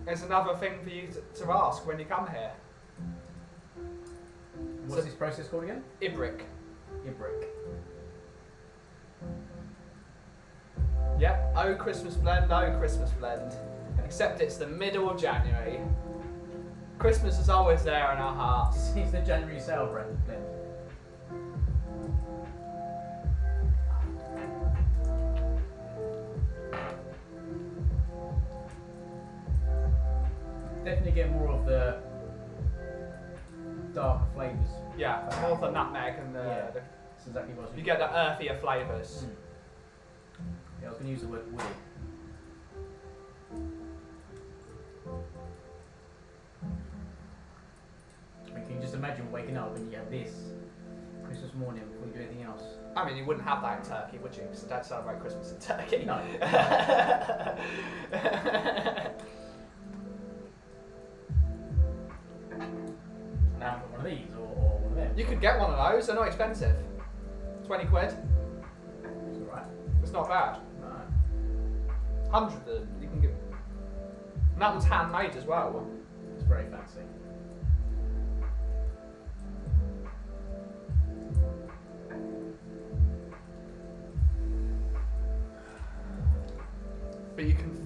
There's another thing for you to ask when you come here. What's So- this process called again? Ibrik. Ibrik. Yep. Oh, Christmas blend. Oh, Christmas blend. Except it's the middle of January. Christmas is always there in our hearts. It's the January sale blend. Definitely get more of the darker flavours. Yeah, more of the nutmeg and the, Yeah. the That's exactly what I was you get the earthier flavours. Yeah, I was going to use the word woody. I mean, can you just imagine waking up and you have this Christmas morning before you do anything else? I mean, you wouldn't have that in Turkey, would you? Because they don't celebrate Christmas in Turkey. No. Now I've got one of these or one of them. You could get one of those. They're not expensive. 20 quid. It's alright. It's not bad. No. 100 of them. You can get. And that one's handmade as well. It's very fancy. But you can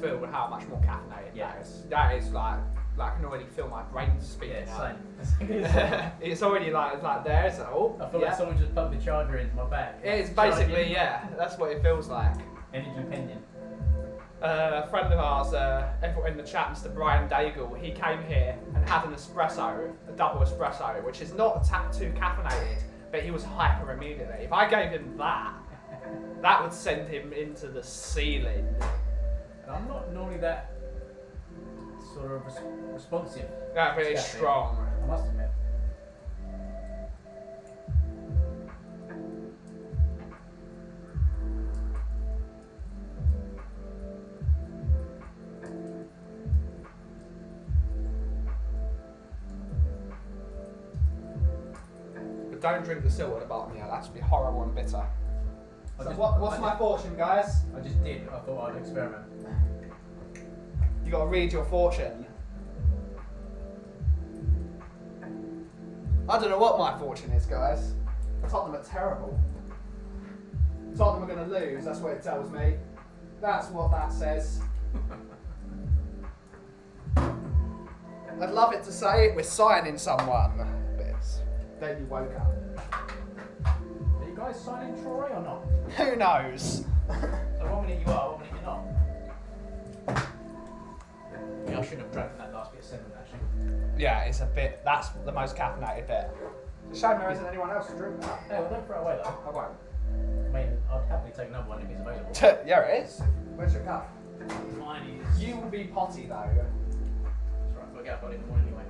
feel how much more caffeinated Yeah. that is. That is like I can already feel my brain speaking Yeah, out. same. It's already like there, so I feel yeah. like someone just plugged the charger into my bag. It's Charging. basically, yeah, that's what it feels like. Energy pending. A friend of ours, everyone in the chat, Mr. Brian Daigle, he came here and had an espresso, a double espresso, which is not too caffeinated, but he was hyper immediately. If I gave him that, that would send him into the ceiling. And I'm not normally that sort of responsive. Yeah, but it's Caffeine. strong. I must admit. But don't drink the silt at the bottom, yeah, that should be horrible and bitter. I So just- what's I my just- fortune, guys? I just did. I thought I'd experiment. You gotta read your fortune. I don't know what my fortune is, guys. Tottenham are terrible. Tottenham are gonna lose, that's what it tells me. That's what that says. I'd love it to say we're signing someone. Then you woke up. Are you guys signing Troy or not? Who knows? So 1 minute you are, 1 minute you're not. Yeah, I shouldn't have drank that last bit of sediment actually. Yeah, it's a bit. That's the most caffeinated bit. It's a shame there isn't anyone else to drink that. Hey, well don't throw it away though. I won't. I mean, I'd happily take another one if it's available. Yeah, it is. Where's your cup? Mine is. You will be potty though. That's right, I'll get up on it in the morning anyway.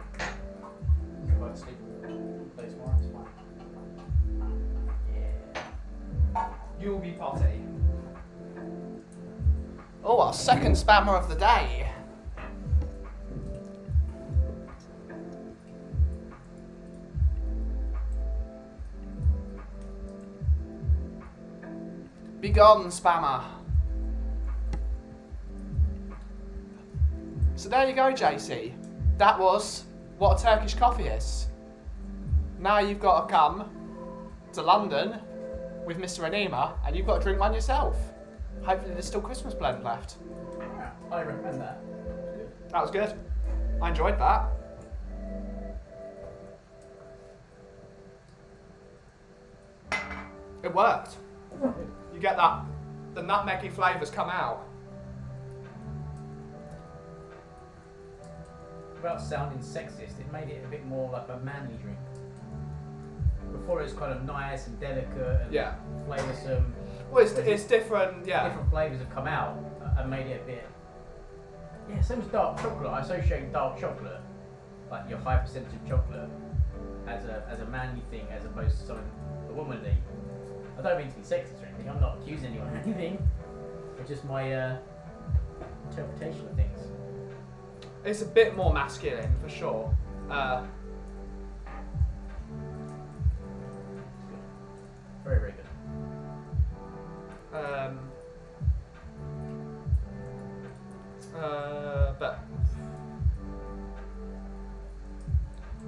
So if I sleep days tomorrow, it's fine. Yeah. You will be potty. Oh, our second spammer of the day. Be gone, spammer. So there you go, JC. That was what a Turkish coffee is. Now you've got to come to London with Mr. Anima and you've got to drink one yourself. Hopefully there's still Christmas blend left. Yeah, I recommend that. It's good. That was good. I enjoyed that. It worked. You get that, the nutmeggy flavours come out. Without sounding sexist, it made it a bit more like a manly drink. Before it was kind of nice and delicate and Yeah. flavoursome. Well, it's different, yeah. Different flavours have come out and made it a bit. Yeah, same as dark chocolate. I associate dark chocolate, like your high percentage of chocolate, as a manly thing as opposed to something a woman would eat. I don't mean to be sexist or anything. I'm not accusing anyone or anything. It's just my interpretation of things. It's a bit more masculine for sure. Very, very good. But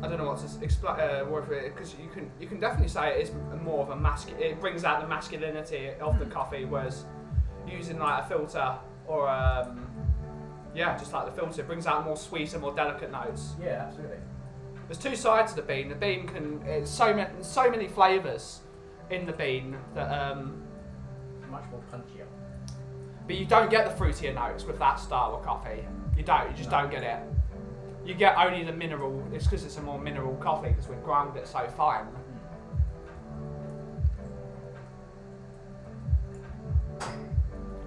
I don't know what to explain. Because you can definitely say it is more of a masculine. It brings out the masculinity of the coffee, whereas using like a filter or just like the filter brings out more sweeter, more delicate notes. Yeah, absolutely. There's two sides to the bean. The bean can it's so many flavours in the bean that Much more punchier. but you don't get the fruitier notes with that style of coffee. You don't. You just don't get it. You get only the mineral. It's because it's a more mineral coffee because we've ground it so fine.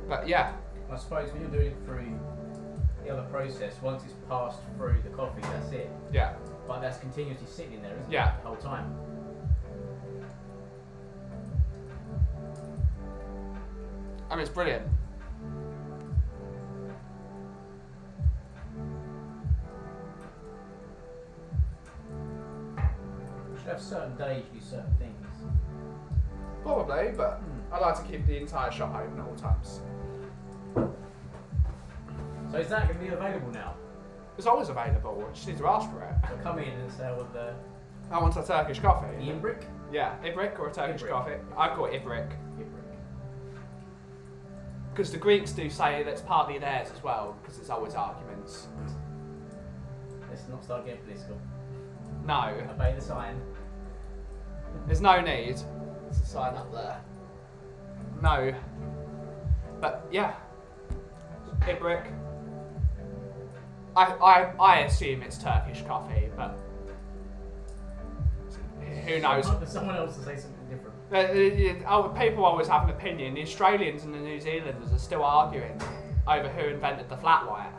But yeah, I suppose when you're doing it through the other process, once it's passed through the coffee, that's it. yeah, But that's continuously sitting in there, isn't Yeah. it? The whole time. I mean it's brilliant. You should have certain days you do certain things. Probably, but I like to keep the entire shop open at all times. So is that going to be available now? It's always available. You just need to ask for it. So come in and say, well, the I want a Turkish coffee. Ibrik? Yeah, Ibrik or a Turkish Ibrik. coffee. I call it Ibrik. Ibrik. Because the Greeks do say that it's partly theirs as well, because there's always arguments. Let's not start getting political. No, Obey the sign. there's no need. There's a sign up there. No. But yeah, Ibrik. I assume it's Turkish coffee, but who knows? Someone else will say something different. People always have an opinion. The Australians and the New Zealanders are still arguing over who invented the flat white.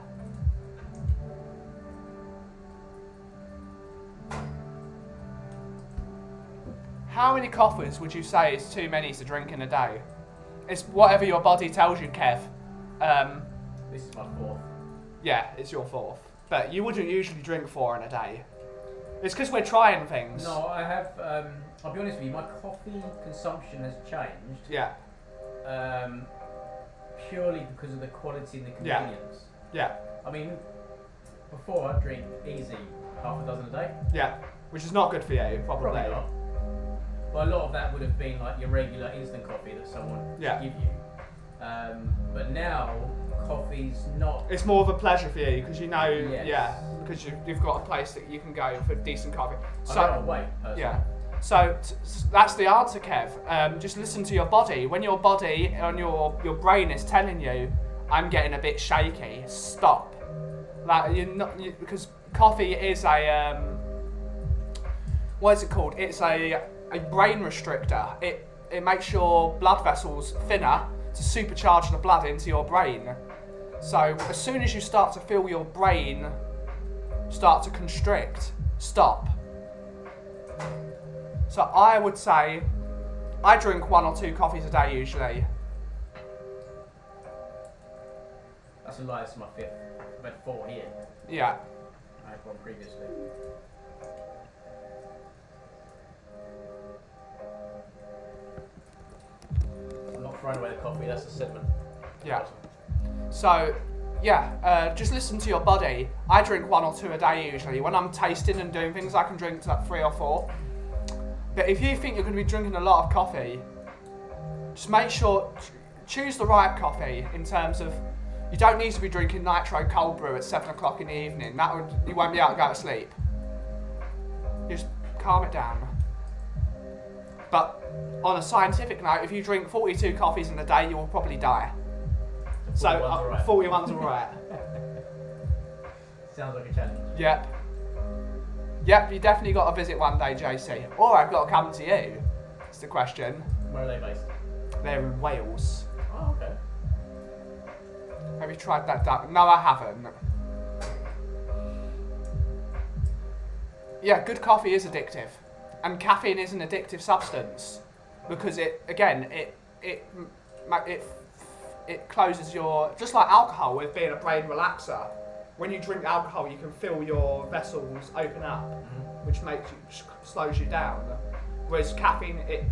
How many coffees would you say is too many to drink in a day? It's whatever your body tells you, Kev. This is my fourth. Yeah, it's your fourth. But you wouldn't usually drink 4 in a day. It's because we're trying things. No, I have. I'll be honest with you. My coffee consumption has changed. Yeah, Purely because of the quality and the convenience. yeah, I mean, before I'd drink easy half a dozen a day. yeah. Which is not good for you, probably. Probably not. But a lot of that would have been like your regular instant coffee that someone Yeah. would give you. But now, coffee's not. It's more of a pleasure for you because you know, Yes. yeah, because you've got a place that you can go for decent coffee. I don't wait, personally. yeah. So that's the answer, Kev. Just listen to your body. When your body and your brain is telling you, I'm getting a bit shaky, stop. Like because coffee is a what is it called? It's a brain restrictor. It makes your blood vessels thinner to supercharge the blood into your brain. So as soon as you start to feel your brain start to constrict, stop. So I would say I drink 1 or 2 coffees a day usually. That's a lie, it's my 5th. I've had 4 here. Yeah. I had 1 previously. I'm not throwing away the coffee, that's the sentiment. Yeah. So, yeah, just listen to your body. I drink 1 or 2 a day usually. When I'm tasting and doing things, I can drink to like 3 or 4. But if you think you're going to be drinking a lot of coffee, just make sure, choose the right coffee in terms of, you don't need to be drinking nitro cold brew at 7 o'clock in the evening. You won't be able to go to sleep. Just calm it down. But on a scientific note, if you drink 42 coffees in a day, you will probably die. So 41's alright. Sounds like a challenge. Yep. Yep, you definitely got to visit one day, JC. Or I've got to come to you. That's the question. Where are they based? They're in Wales. Oh, okay. Have you tried that duck? No, I haven't. Yeah, good coffee is addictive. And caffeine is an addictive substance. Because it closes your... Just like alcohol with being a brain relaxer. When you drink alcohol, you can feel your vessels open up, which slows you down. Whereas caffeine, it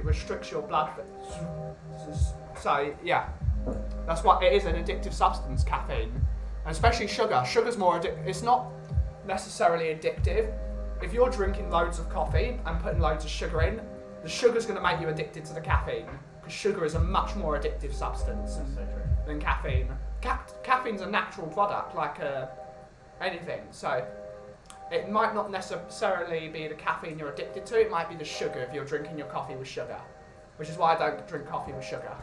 restricts your blood. So yeah, that's why it is an addictive substance, caffeine, and especially sugar. Sugar's more addictive. It's not necessarily addictive. If you're drinking loads of coffee and putting loads of sugar in, the sugar's going to make you addicted to the caffeine, because sugar is a much more addictive substance than caffeine. Caffeine's a natural product, like anything. So it might not necessarily be the caffeine you're addicted to. It might be the sugar if you're drinking your coffee with sugar, which is why I don't drink coffee with sugar.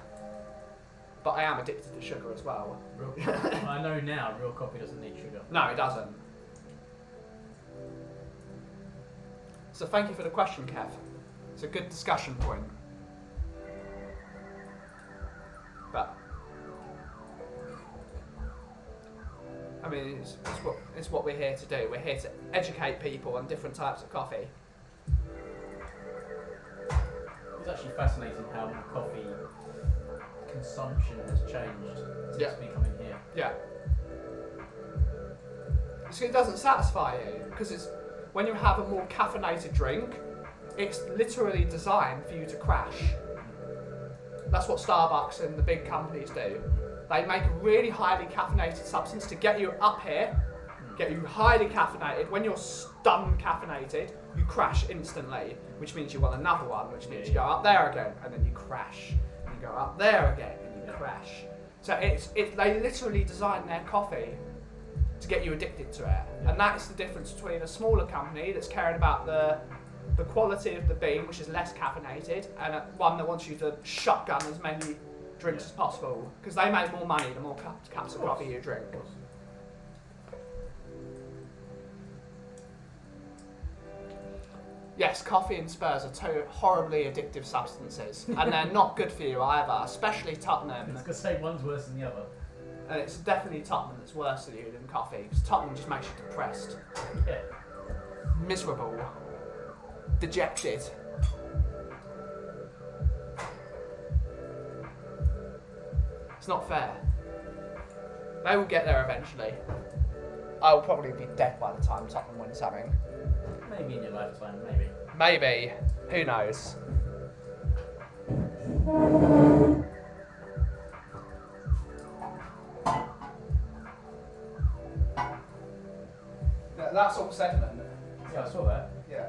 But I am addicted to sugar as well. I know now, real coffee doesn't need sugar. No, it doesn't. So thank you for the question, Kev. It's a good discussion point. But I mean, it's what we're here to do. We're here to educate people on different types of coffee. It's actually fascinating how coffee consumption has changed since we come in here. Yeah. So it doesn't satisfy you, because it's when you have a more caffeinated drink, it's literally designed for you to crash. That's what Starbucks and the big companies do. They make a really highly caffeinated substance to get you up here, get you highly caffeinated. When you're done caffeinated, you crash instantly, which means you want another one, which means you go up there again, and then you crash. And you go up there again, and you crash. So they literally design their coffee to get you addicted to it. And that's the difference between a smaller company that's caring about the quality of the bean, which is less caffeinated, and one that wants you to shotgun as many drinks as possible, because they make more money the more cups of coffee you drink. Yes, coffee and Spurs are 2 horribly addictive substances, and they're not good for you either, especially Tottenham. I was going to say one's worse than the other. And it's definitely Tottenham that's worse for you than coffee, because Tottenham just makes you depressed, Yeah. miserable, dejected. It's not fair. They will get there eventually. I will probably be dead by the time Tottenham win something. Maybe in your lifetime, maybe. Maybe. Who knows? That's all sediment. Yeah, I saw that. Yeah.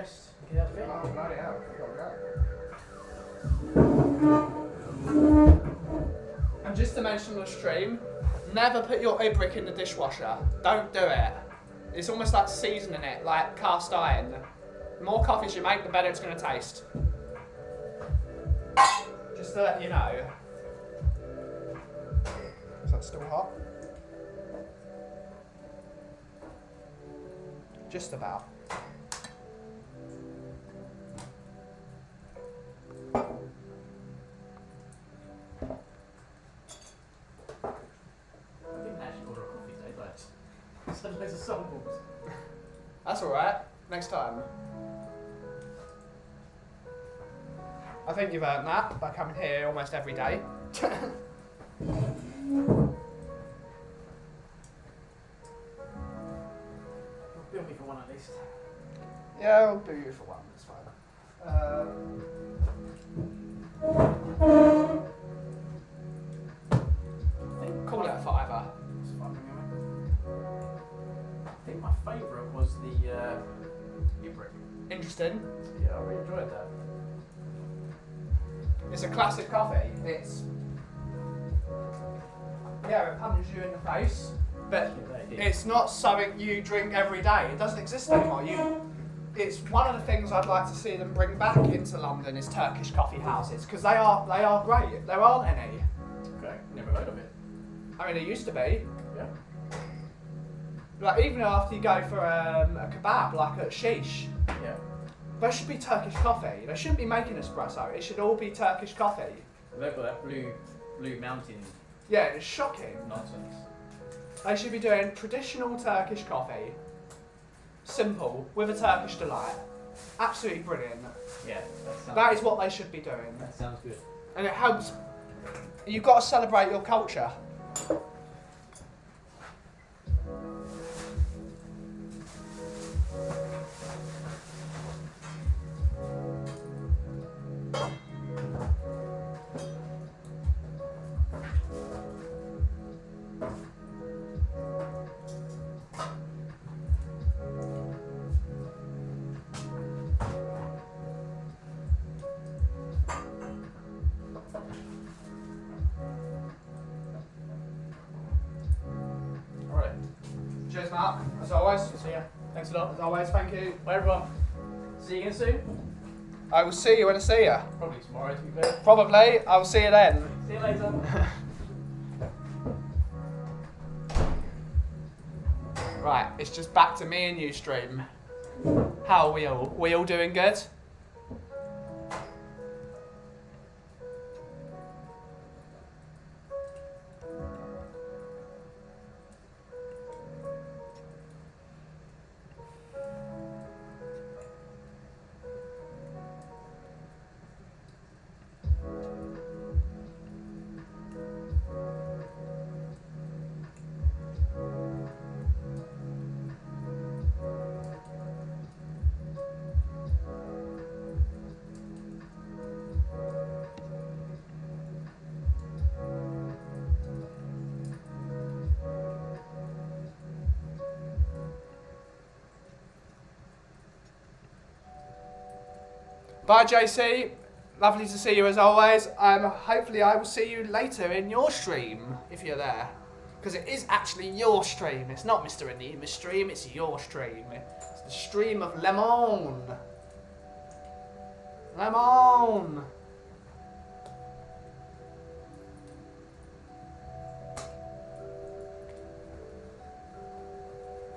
rest, get out of bed. Oh, bloody hell, we gotta go. And just to mention on the stream, never put your Ibrik in the dishwasher. Don't do it. It's almost like seasoning it, like cast iron. The more coffees you make, the better it's going to taste. Just to let you know. Is that still hot? Just about. I didn't actually order a coffee today, but I had loads of samples. That's alright. Next time. I think you've earned that by coming here almost every day. Bill me for one at least. Yeah, I'll do you for one. That's fine. Call it a fiver. It's fine, I think my favourite was the Ibrik. Interesting. Yeah, I really enjoyed that. It's a classic coffee. It punches you in the face, but it's not something you drink every day. It doesn't exist anymore. It's one of the things I'd like to see them bring back into London is Turkish coffee houses because they are great. There aren't any. Okay, never heard of it. I mean, there used to be. Yeah. Like even after you go for a kebab, like at Sheesh, Yeah. there should be Turkish coffee. They shouldn't be making espresso. It should all be Turkish coffee. They've got that blue mountain Yeah, it's shocking. nonsense. They should be doing traditional Turkish coffee, simple, with a Turkish delight. Absolutely brilliant. Yeah, That is what they should be doing. That sounds good. And it helps. You've got to celebrate your culture. Alright. Cheers, Mark. As always. See ya. Thanks a lot. As always, thank you. Bye everyone. See you again soon. I will see you when I see you. Probably tomorrow to be fair. Probably. I'll see you then. See you later. Right, it's just back to me and you stream. How are we all? We all doing good? Bye, JC. Lovely to see you as always. Hopefully I will see you later in your stream, if you're there. Because it is actually your stream. It's not Mr. Anema's stream, it's your stream. It's the stream of Lemon. Lemon.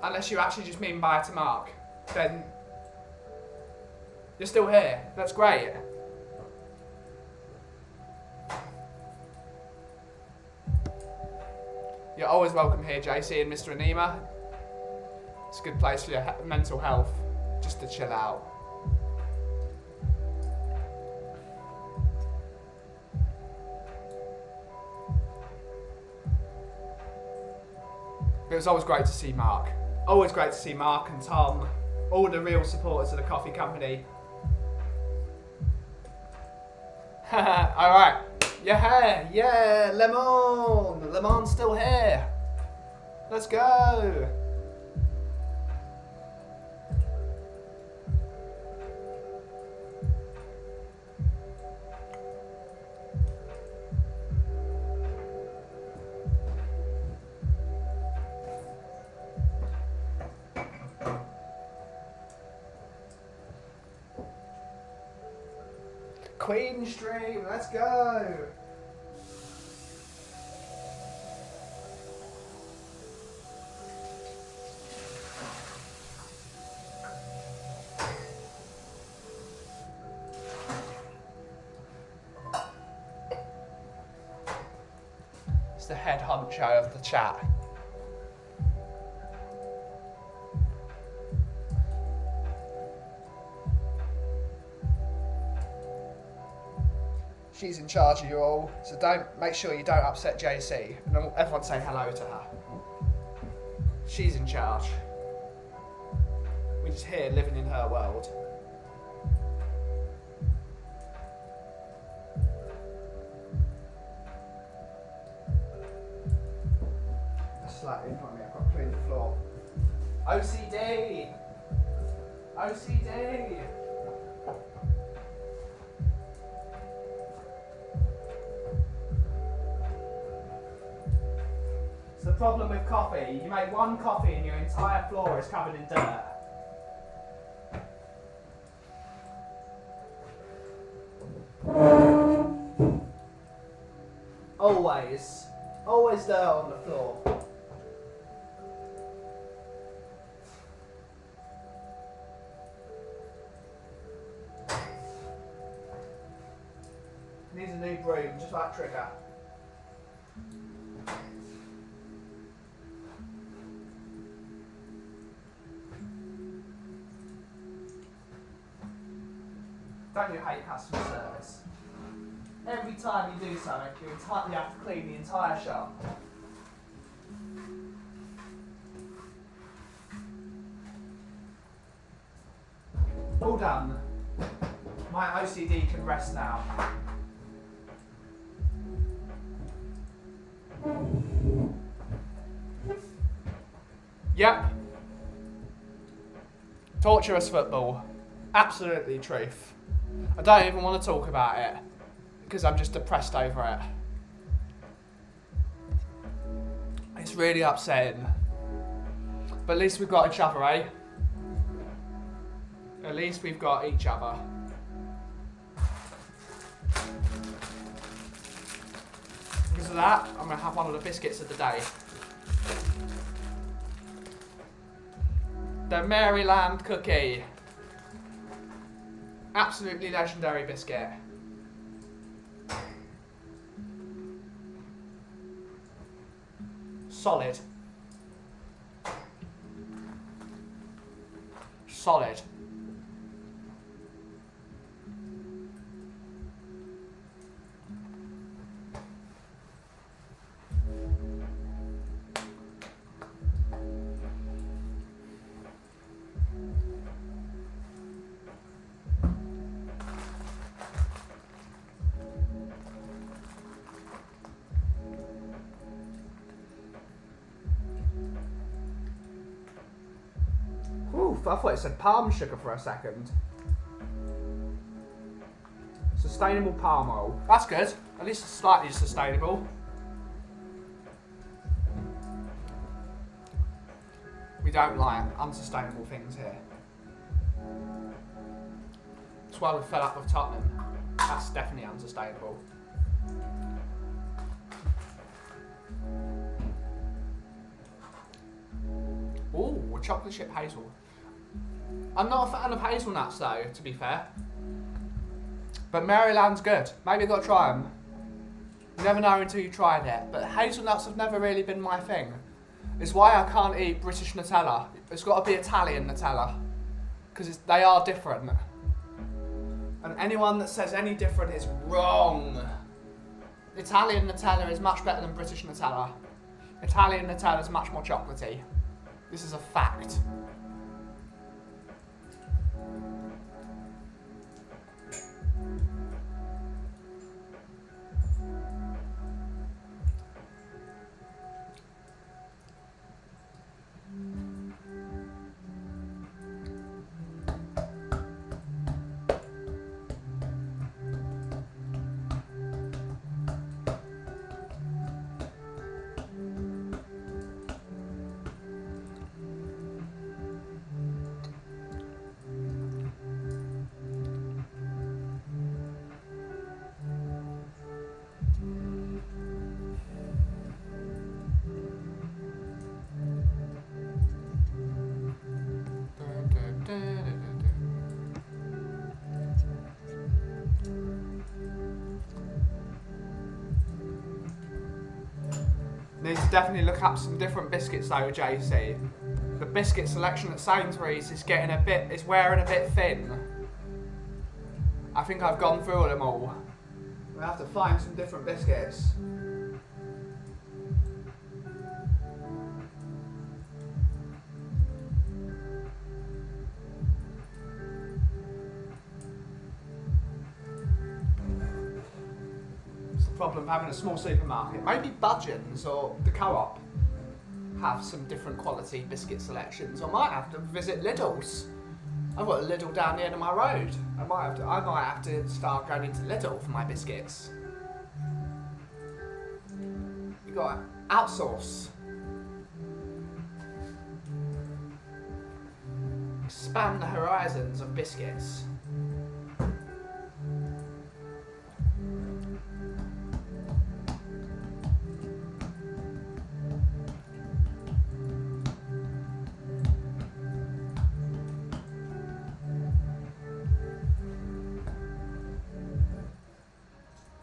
Unless you actually just mean bye to Mark, then you're still here. That's great. You're always welcome here, JC and Mr. Anema. It's a good place for your mental health, just to chill out. It was always great to see Mark. Always great to see Mark and Tom, all the real supporters of the coffee company. Alright. Yeah, Lemon. Lemon's still here. Let's go. Queen stream. Let's go. It's the head honcho of the chat. She's in charge of you all, so make sure you don't upset JC. And everyone say hello to her. She's in charge. We're just here living in her world. That's slightly in front of me. I've got to clean the floor. OCD. OCD. The problem with coffee, you make one coffee and your entire floor is covered in dirt. Always dirt on the floor. Needs a new broom, just like Trigger. Don't you hate customer service? Every time you do something, you have to clean the entire shop. All done. My OCD can rest now. Yep. Torturous football. Absolutely truth. I don't even want to talk about it because I'm just depressed over it. It's really upsetting. But at least we've got each other, eh? At least we've got each other. Because of that, I'm going to have one of the biscuits of the day. The Maryland cookie. Absolutely legendary biscuit. Solid. Solid. I thought it said palm sugar for a second. Sustainable palm oil. That's good. At least it's slightly sustainable. We don't like unsustainable things here. That's why we fell up with Tottenham. That's definitely unsustainable. Ooh, chocolate chip hazel. I'm not a fan of hazelnuts though, to be fair. But Maryland's good. Maybe I've got to try them. You never know until you tried it. But hazelnuts have never really been my thing. It's why I can't eat British Nutella. It's got to be Italian Nutella. Because they are different. And anyone that says any different is wrong. Italian Nutella is much better than British Nutella. Italian Nutella is much more chocolatey. This is a fact. to definitely look up some different biscuits though, JC. The biscuit selection at Sainsbury's is wearing a bit thin. I think I've gone through them all. We have to find some different biscuits. It's the problem of having a small supermarket. Maybe Budgeons or the Co-op have some different quality biscuit selections. I might have to visit Lidl's. I've got a Lidl down the end of my road. I might have to start going into Lidl for my biscuits. You got to outsource. Expand the horizons of biscuits.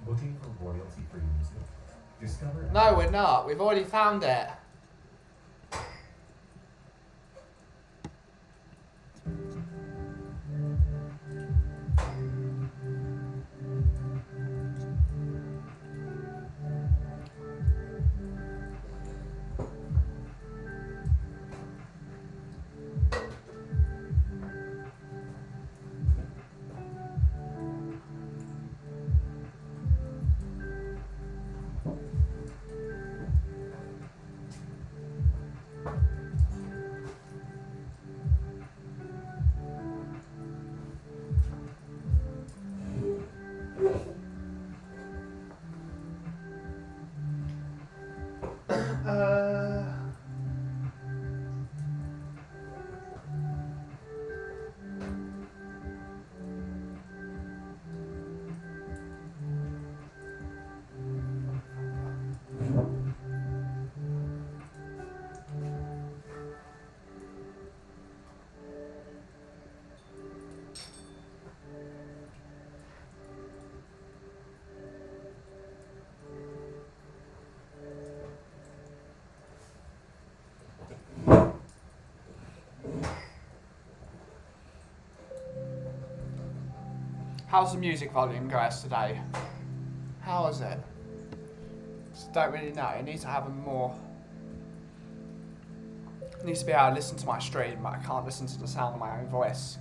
Looking for royalty-free music? Discover. No, we're not. We've already found it. How's the music volume, guys, today? How is it? Just don't really know. It needs to have a more... It needs to be able to listen to my stream, but I can't listen to the sound of my own voice.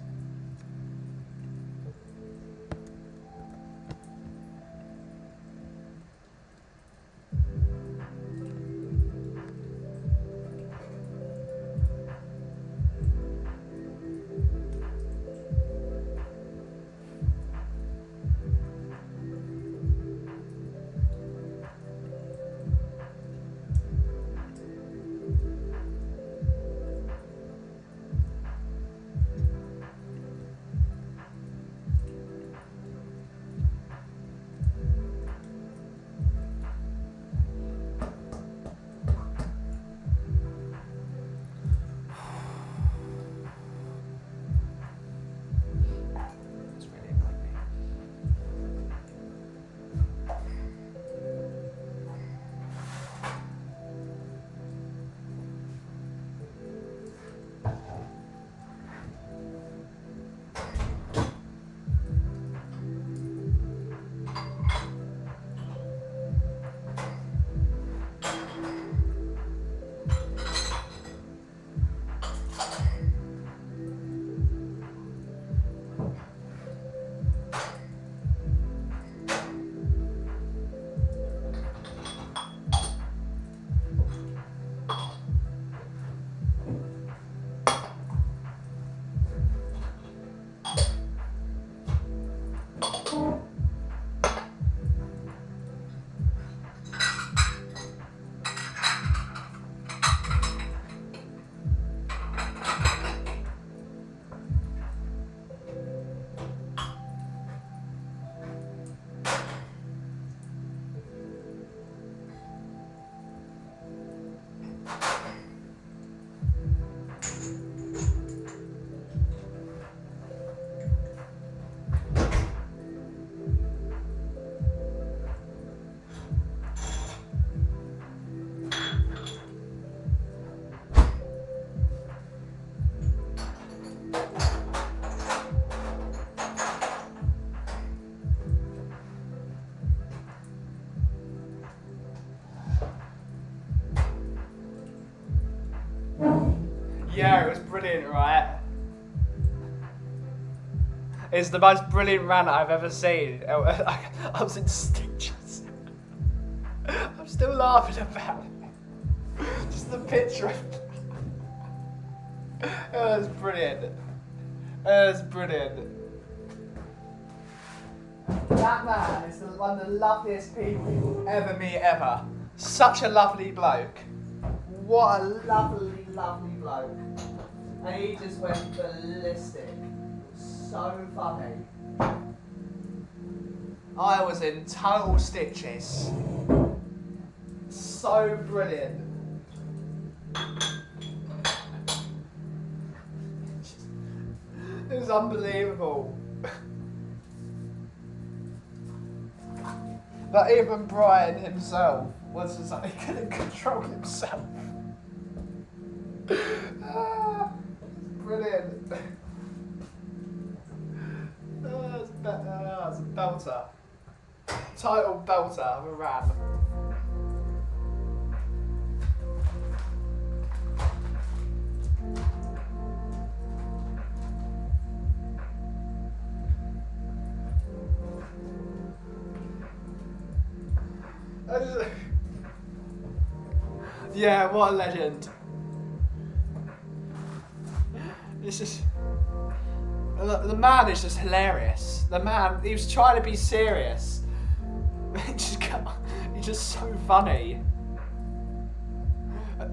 Yeah, it was brilliant, right? It's the most brilliant rant I've ever seen. I was in stitches. I'm still laughing about it. Just the picture of it. It was brilliant. It was brilliant. That man is one of the loveliest people you'll ever meet ever. Such a lovely bloke. What a lovely, lovely bloke. And he just went ballistic. So funny. I was in total stitches. So brilliant. It was unbelievable. But even Brian himself was just like, he couldn't control himself. Brilliant. That's a belter. Total belter of a ram. Yeah, what a legend. It's just... The man is just hilarious. The man, he was trying to be serious. He's just so funny.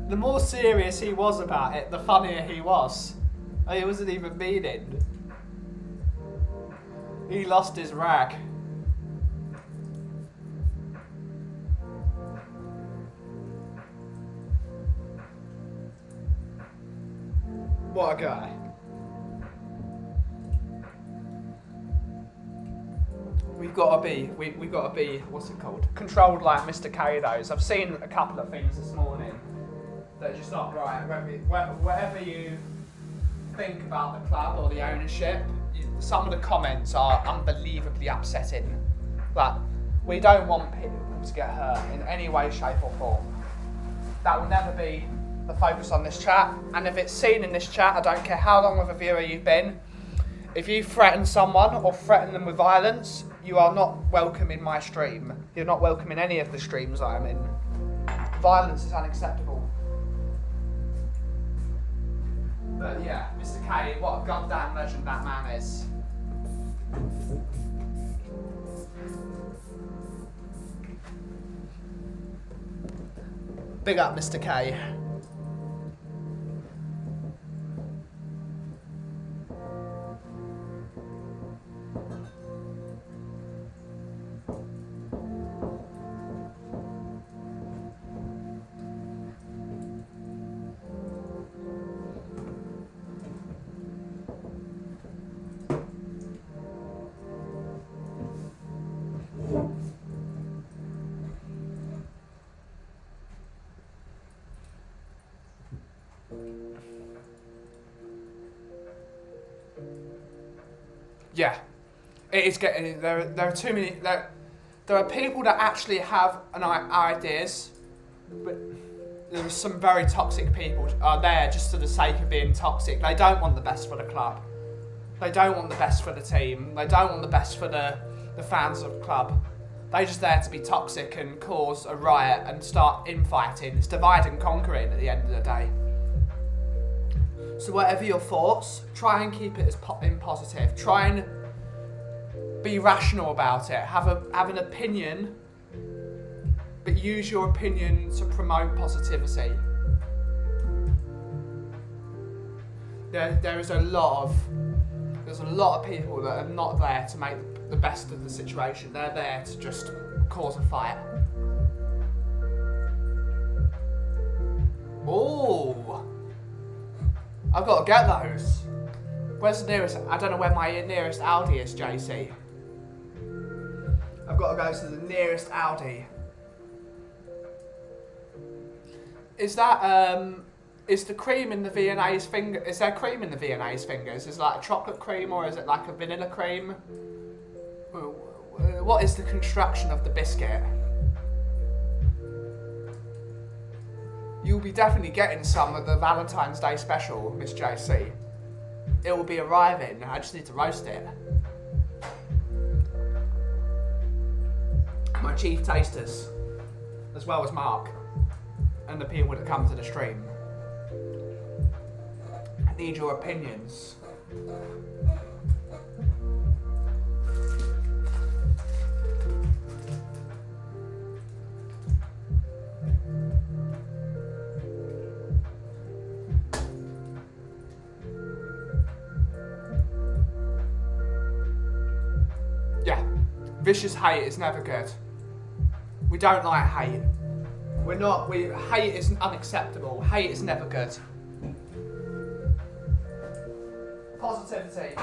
The more serious he was about it, the funnier he was. He wasn't even meaning. He lost his rag. What a guy. We've got to be, what's it called? Controlled like Mr. K does. I've seen a couple of things this morning that are just not right. Whatever you think about the club or the ownership, some of the comments are unbelievably upsetting. Like, we don't want people to get hurt in any way, shape or form. That will never be the focus on this chat. And if it's seen in this chat, I don't care how long of a viewer you've been, if you threaten someone or threaten them with violence, you are not welcome in my stream. You're not welcome in any of the streams I'm in. Violence is unacceptable. But yeah, Mr. K, what a goddamn legend that man is. Big up, Mr. K. Yeah, it is getting there. There are too many. There are people that actually have ideas, but there are some very toxic people are there just for the sake of being toxic. They don't want the best for the club. They don't want the best for the team. They don't want the best for the fans of the club. They're just there to be toxic and cause a riot and start infighting. It's divide and conquering at the end of the day. So whatever your thoughts, try and keep it as positive. Try and be rational about it. Have an opinion, but use your opinion to promote positivity. There's a lot of people that are not there to make the best of the situation. They're there to just cause a fight. Oh, I've got to get those. Where's the nearest? I don't know where my nearest Aldi is, JC. I've got to go to the nearest Aldi. Is that is the cream in the V&A's finger? Is there cream in the V&A's fingers? Is it like a chocolate cream or is it like a vanilla cream? What is the construction of the biscuit? You'll be definitely getting some of the Valentine's Day special, Miss JC. It will be arriving. I just need to roast it. My chief tasters, as well as Mark, and the people that come to the stream. I need your opinions. Yeah, vicious hate is never good. We don't like hate. Hate is unacceptable. Hate is never good. Positivity.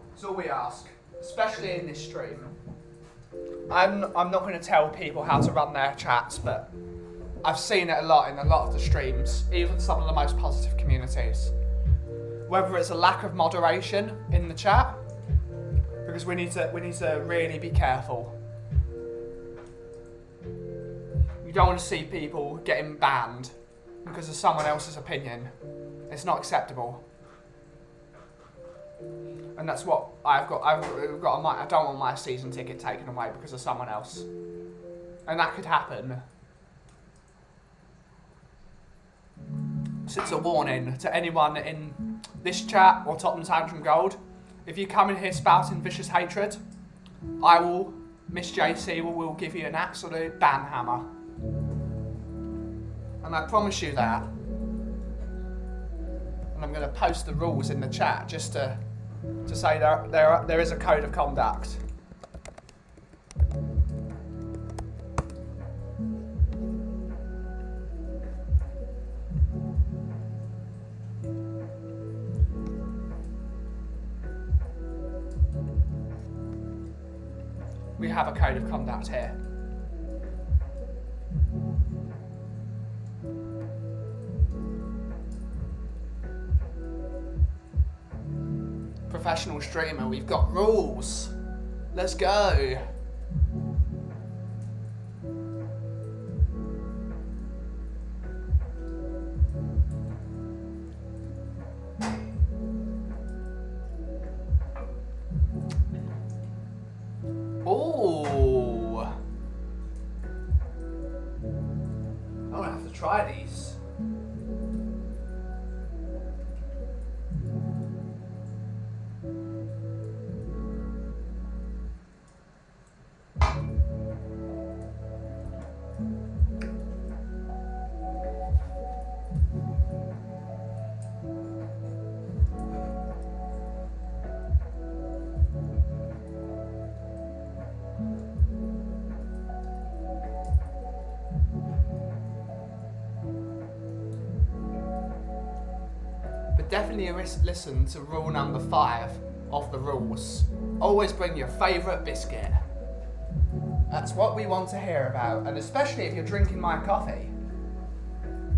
That's all we ask, especially in this stream. I'm not going to tell people how to run their chats, but I've seen it a lot in a lot of the streams, even some of the most positive communities. Whether it's a lack of moderation in the chat, because we need to really be careful. You don't want to see people getting banned because of someone else's opinion. It's not acceptable. And that's what I've got. I don't want my season ticket taken away because of someone else. And that could happen. So it's a warning to anyone in this chat or Tottenham Tantrum Gold. If you come in here spouting vicious hatred, Miss JC will give you an absolute ban hammer. And I promise you that. And I'm going to post the rules in the chat just to say there is a code of conduct. We have a code of conduct here. Professional streamer, we've got rules. Let's go. Ooh. I'm gonna have to try these. Definitely listen to rule number 5 of the rules. Always bring your favourite biscuit. That's what we want to hear about, and especially if you're drinking my coffee.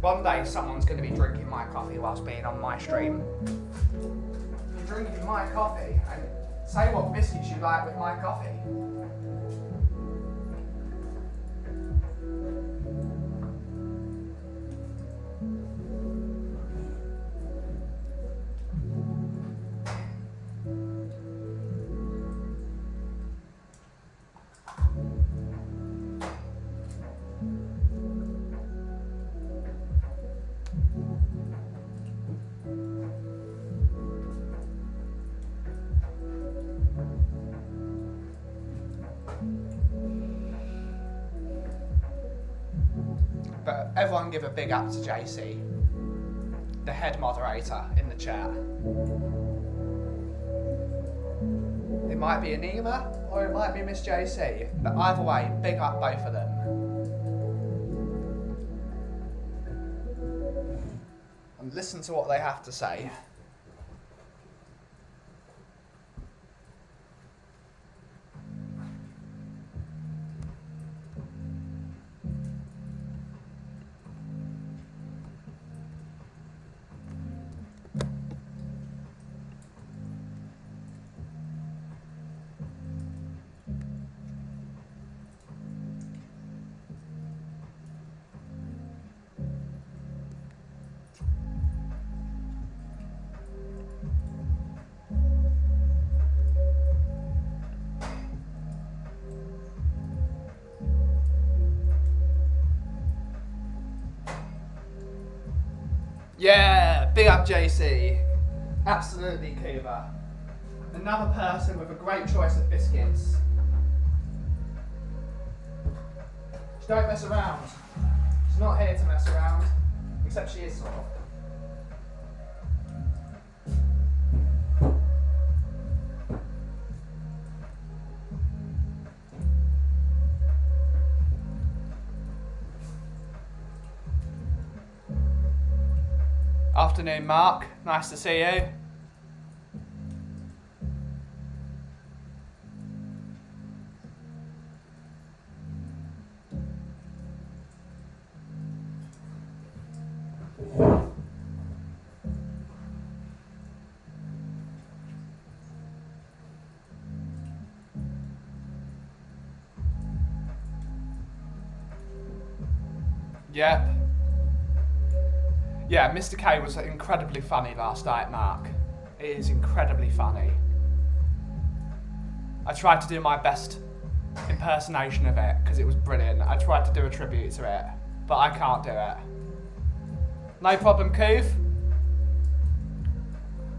One day someone's going to be drinking my coffee whilst being on my stream. If you're drinking my coffee, and say what biscuits you like with my coffee. But everyone give a big up to JC, the head moderator in the chat. It might be Anima or it might be Miss JC, but either way, big up both of them. And listen to what they have to say. Yeah, big up JC. Absolutely, Cuba. Another person with a great choice of biscuits. She don't mess around. She's not here to mess around. Except she is sort of. Afternoon, Mark. Nice to see you. Yep. Yeah, Mr. K was incredibly funny last night, Mark. It is incredibly funny. I tried to do my best impersonation of it because it was brilliant. I tried to do a tribute to it, but I can't do it. No problem, Coof.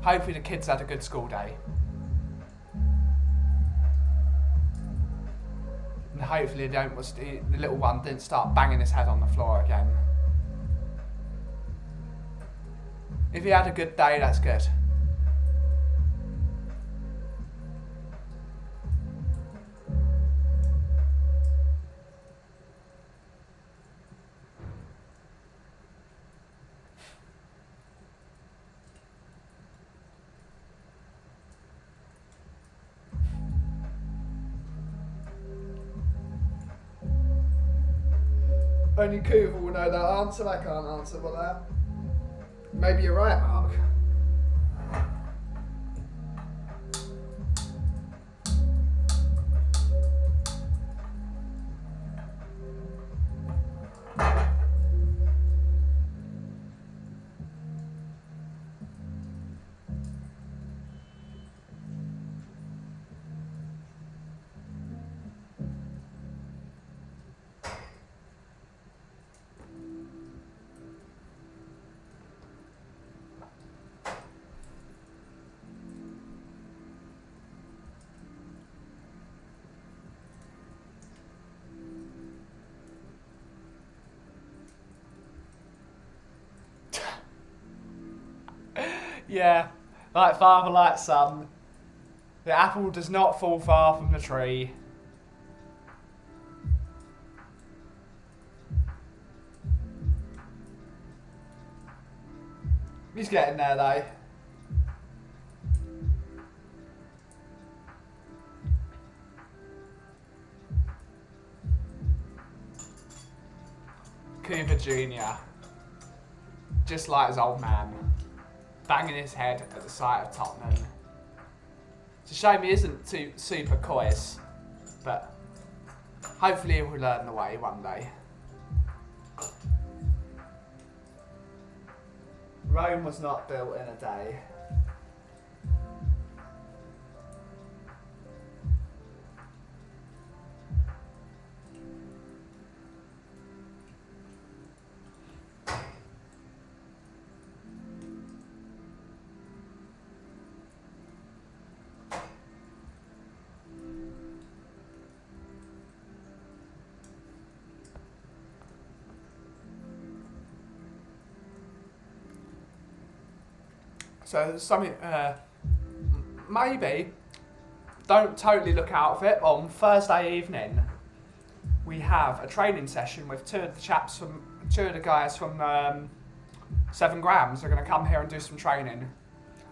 Hopefully the kids had a good school day. And hopefully the little one didn't start banging his head on the floor again. If he had a good day, that's good. Only Coover will know that answer. I can't answer for that. Maybe you're right, Mark. Yeah, like father, like son. The apple does not fall far from the tree. He's getting there though. Cooper Jr. Just like his old man. Banging his head at the sight of Tottenham. It's a shame he isn't too super coys, but hopefully he will learn the way one day. Rome was not built in a day. So something, maybe, don't totally look out for it. On Thursday evening, we have a training session with two of the guys from 7 Grams. They're going to come here and do some training.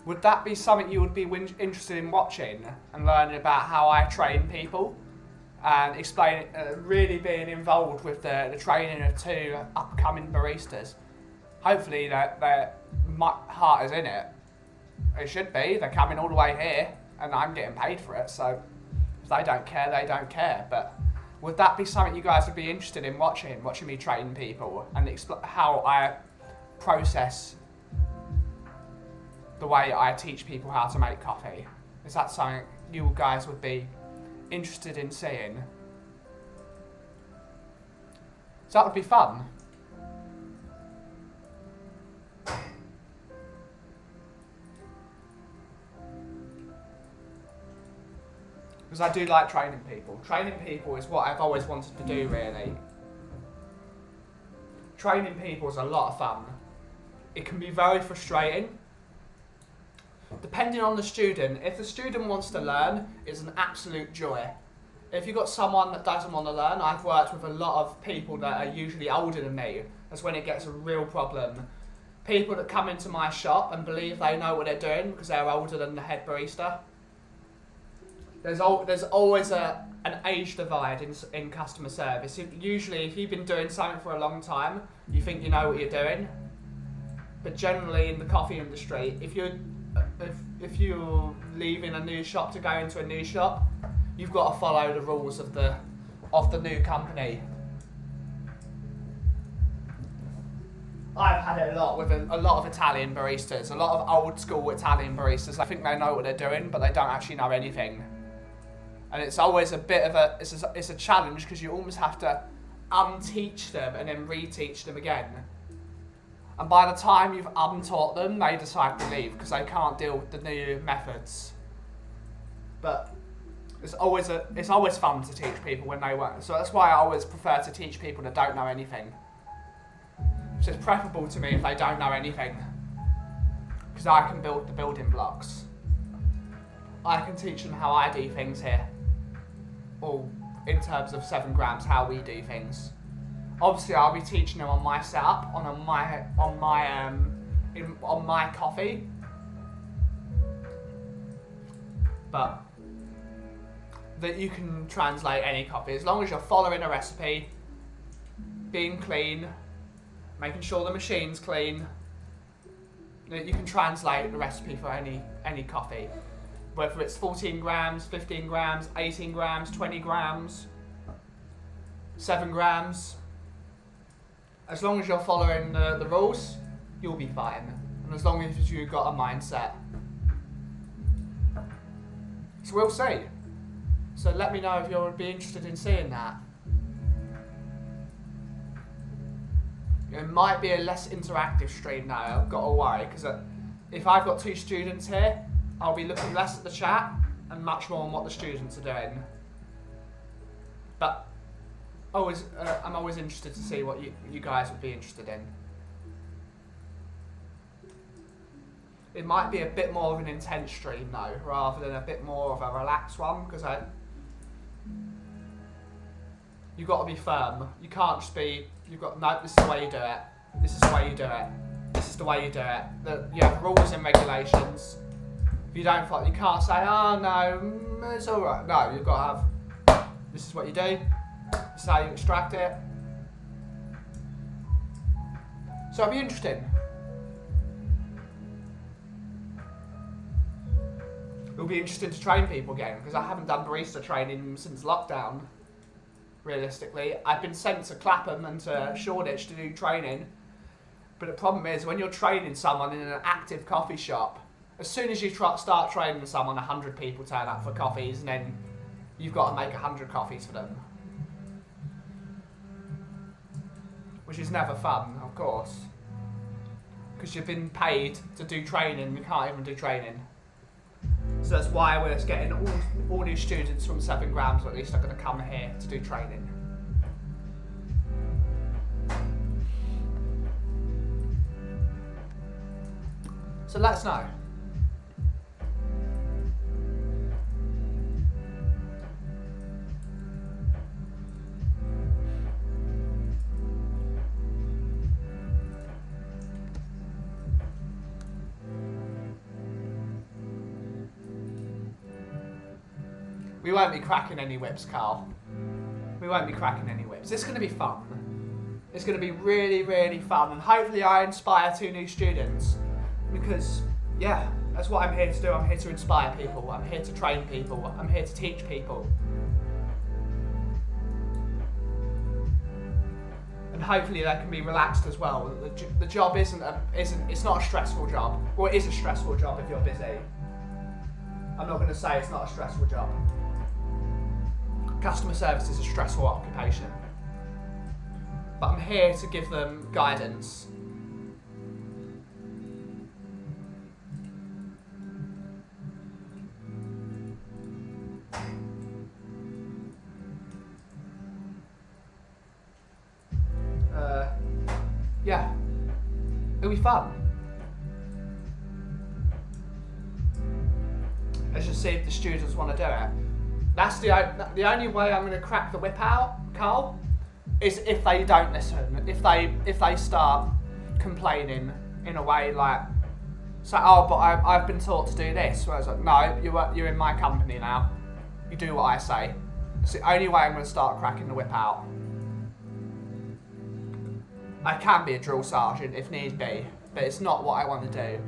Would that be something you would be interested in watching and learning about how I train people and explain, really being involved with the training of 2 upcoming baristas? Hopefully their heart is in it. It should be. They're coming all the way here and I'm getting paid for it, so if they don't care, they don't care. But would that be something you guys would be interested in watching me train people and how I process the way I teach people how to make coffee? Is that something you guys would be interested in seeing? So that would be fun. because I do like training people. Training people is what I've always wanted to do, really. Training people is a lot of fun. It can be very frustrating. Depending on the student, if the student wants to learn, it's an absolute joy. If you've got someone that doesn't want to learn, I've worked with a lot of people that are usually older than me. That's when it gets a real problem. People that come into my shop and believe they know what they're doing because they're older than the head barista. There's always an age divide in customer service. Usually, if you've been doing something for a long time, you think you know what you're doing. But generally, in the coffee industry, if you're leaving a new shop to go into a new shop, you've got to follow the rules of the new company. I've had it a lot with a lot of Italian baristas, a lot of old school Italian baristas. I think they know what they're doing, but they don't actually know anything. And it's always a bit of it's a challenge because you almost have to unteach them and then reteach them again. And by the time you've untaught them, they decide to leave because they can't deal with the new methods. But it's always fun to teach people when they won't. So that's why I always prefer to teach people that don't know anything. So it's preferable to me if they don't know anything, because I can build the building blocks. I can teach them how I do things here, or in terms of 7 grams, how we do things. Obviously, I'll be teaching them on my setup, on my coffee, but that you can translate any coffee as long as you're following a recipe, being clean, making sure the machine's clean. You can translate the recipe for any coffee, whether it's 14 grams, 15 grams, 18 grams, 20 grams, 7 grams. As long as you're following the rules, you'll be fine. And as long as you've got a mindset. So we'll see. So let me know if you'll be interested in seeing that. It might be a less interactive stream now, I've got to worry, because if I've got 2 students here, I'll be looking less at the chat and much more on what the students are doing. But I'm always interested to see what you guys would be interested in. It might be a bit more of an intense stream though, rather than a bit more of a relaxed one, because you've got to be firm. You can't just be, no, this is the way you do it. This is the way you do it. This is the way you do it. You have rules and regulations. If you don't follow, you can't say, oh no, it's all right. No, you've got to have, this is what you do. This is how you extract it. So it'll be interesting. It'll be interesting to train people again, because I haven't done barista training since lockdown. Realistically, I've been sent to Clapham and to Shoreditch to do training, but the problem is when you're training someone in an active coffee shop, as soon as you start training someone, 100 people turn up for coffees, and then you've got to make 100 coffees for them, which is never fun, of course, because you've been paid to do training. You can't even do training. So that's why we're getting all new students from 7 grams, or at least are going to come here to do training. So let us know. We won't be cracking any whips, Carl. We won't be cracking any whips. It's going to be fun. It's going to be really, really fun. And hopefully I inspire 2 new students. Because, yeah, that's what I'm here to do. I'm here to inspire people. I'm here to train people. I'm here to teach people. And hopefully they can be relaxed as well. The job it's not a stressful job. Well, it is a stressful job if you're busy. I'm not going to say it's not a stressful job. Customer service is a stressful occupation. But I'm here to give them guidance. Yeah. It'll be fun. Let's just see if the students want to do it. That's the only way I'm going to crack the whip out, Carl, is if they don't listen. If they start complaining in a way like, so, oh, but I've been taught to do this. Whereas like, no, you're in my company now. You do what I say. It's the only way I'm going to start cracking the whip out. I can be a drill sergeant if need be, but it's not what I want to do.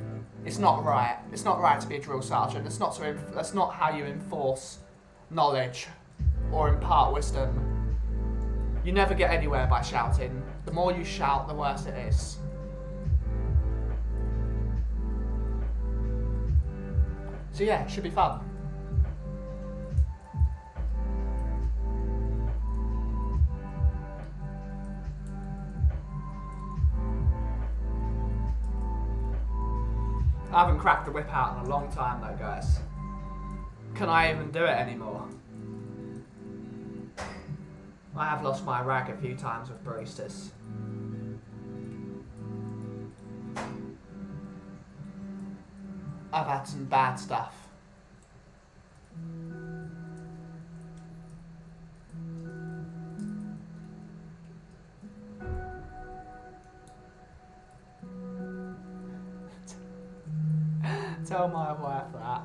It's not right. It's not right to be a drill sergeant. That's not how you enforce knowledge or impart wisdom. You never get anywhere by shouting. The more you shout, the worse it is. So yeah, it should be fun. I haven't cracked the whip out in a long time though, guys. Can I even do it anymore? I have lost my rag a few times with baristas. I've had some bad stuff. Tell my wife that.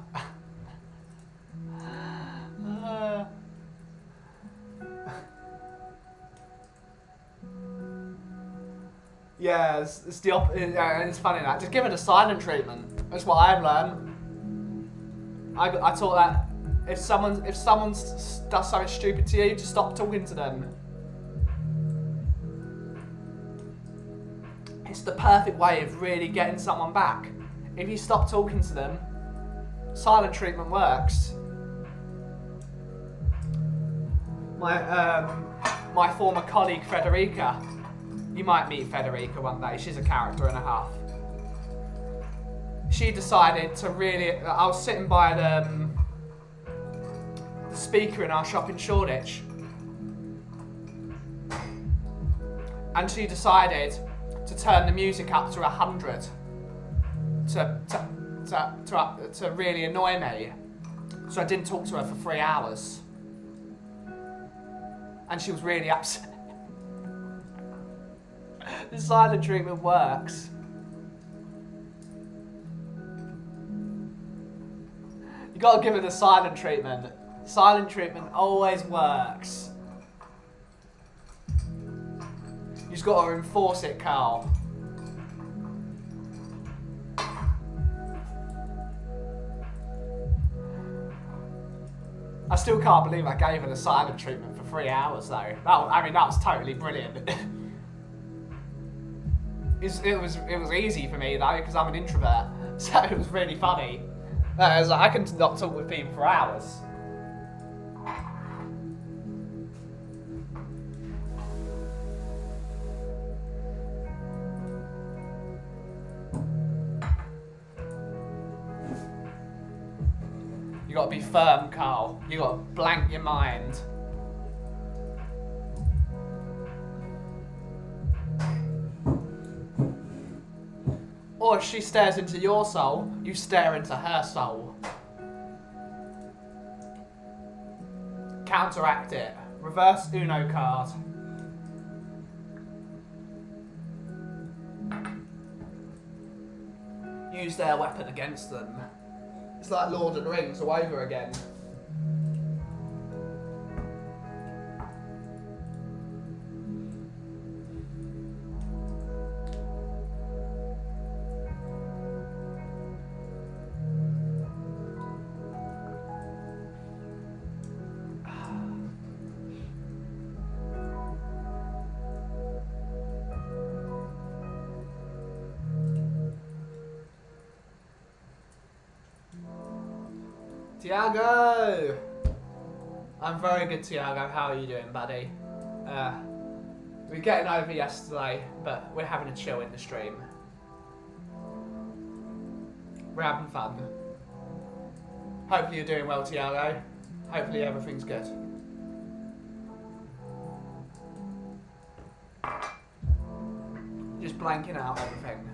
Yeah, it's the opposite. It's funny that. Just give it a silent treatment. That's what I've learned. I taught that if someone does something stupid to you, just stop talking to them. It's the perfect way of really getting someone back. If you stop talking to them, silent treatment works. My former colleague Federica, you might meet Federica one day, she's a character and a half. She decided to really, I was sitting by the speaker in our shop in Shoreditch, and she decided to turn the music up to 100 to really annoy me. So I didn't talk to her for 3 hours. And she was really upset. The silent treatment works. You gotta give it the silent treatment. Silent treatment always works. You just gotta enforce it, Carl. I still can't believe I gave her the silent treatment for 3 hours though. That was totally brilliant. It was easy for me though, because I'm an introvert. So it was really funny. I can not talk with people for hours. You gotta be firm, Carl. You gotta blank your mind. Or if she stares into your soul, you stare into her soul. Counteract it. Reverse Uno card. Use their weapon against them. It's like Lord of the Rings all over again. Tiago! I'm very good, Tiago. How are you doing, buddy? We were getting over yesterday, but we're having a chill in the stream. We're having fun. Hopefully you're doing well, Tiago. Hopefully everything's good. Just blanking out everything.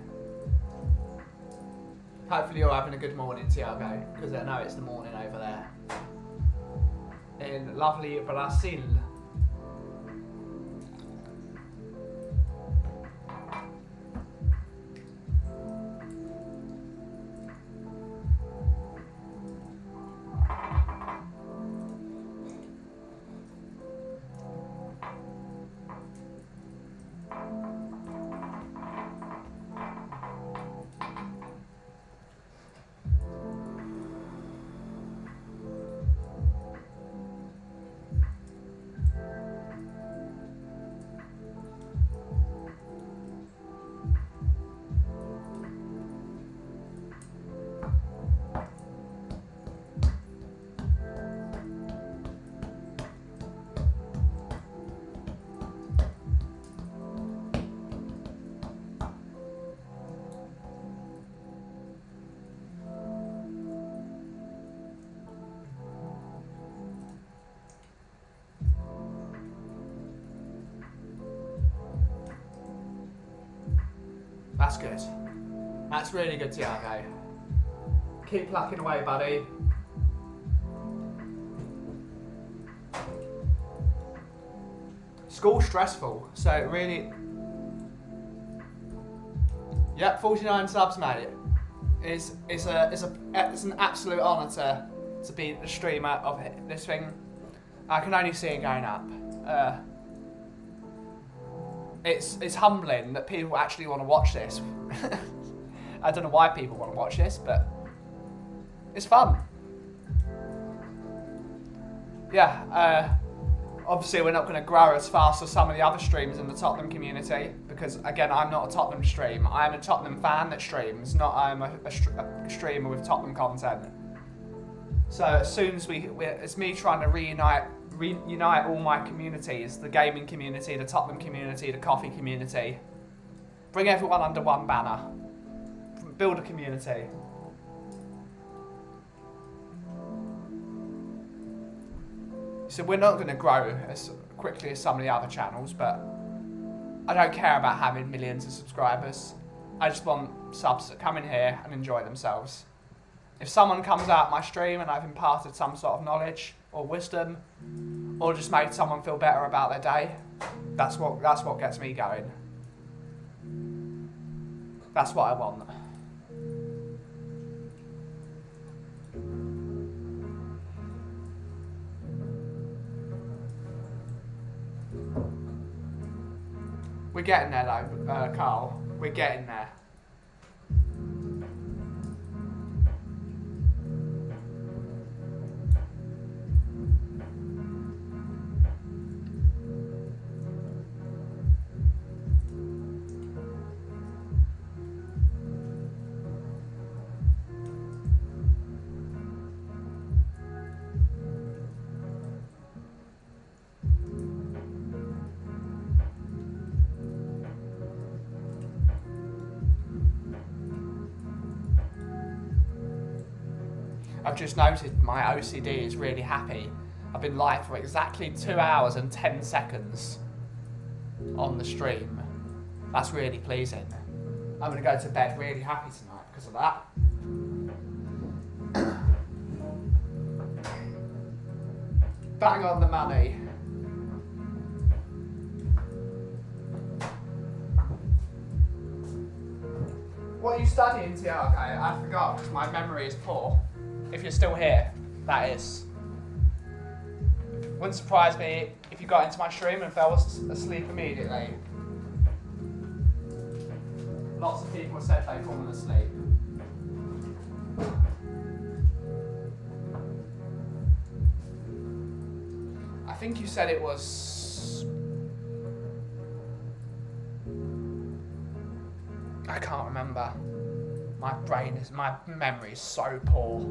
Hopefully you're having a good morning, Tiago, because I know it's the morning over there. In lovely Brazil. That's good. That's really good, Tiago. Keep plucking away, buddy. School's stressful, so it really... Yep, 49 subs, mate. It's an absolute honour to be the streamer of this thing. I can only see it going up. It's humbling that people actually want to watch this. I don't know why people want to watch this, but it's fun. Yeah, obviously we're not going to grow as fast as some of the other streamers in the Tottenham community, because again, I'm not a Tottenham stream. I am a Tottenham fan that streams, not I'm a streamer with Tottenham content. So as soon as it's me trying to reunite all my communities, the gaming community, the Tottenham community, the Kauffie community. Bring everyone under one banner. Build a community. So we're not going to grow as quickly as some of the other channels, but I don't care about having millions of subscribers. I just want subs that come in here and enjoy themselves. If someone comes out my stream and I've imparted some sort of knowledge or wisdom, or just made someone feel better about their day, that's what gets me going. That's what I want. We're getting there though, Carl. We're getting there. I've just noted my OCD is really happy. I've been live for exactly 2 hours and 10 seconds on the stream. That's really pleasing. I'm going to go to bed really happy tonight because of that. Bang on the money. What are you studying, Tiago? I forgot because my memory is poor. If you're still here, that is. Wouldn't surprise me if you got into my stream and fell asleep immediately. Lots of people have said they've fallen asleep. I think you said it was... I can't remember. My memory is so poor.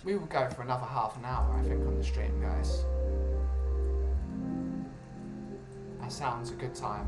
We will go for another half an hour, I think, on the stream, guys. That sounds a good time.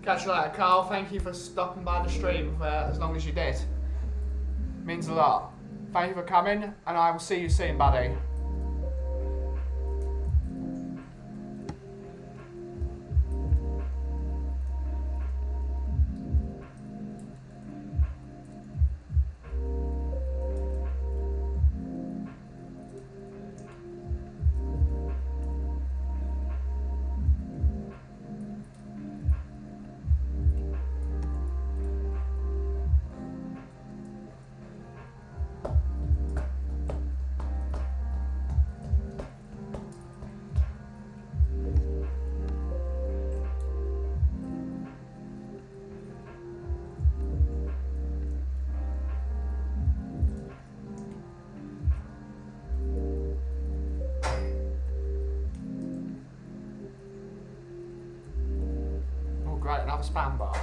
Catch you later, Carl. Thank you for stopping by the stream for as long as you did. Means a lot. Thank you for coming, and I will see you soon, buddy. Right, another spam bar.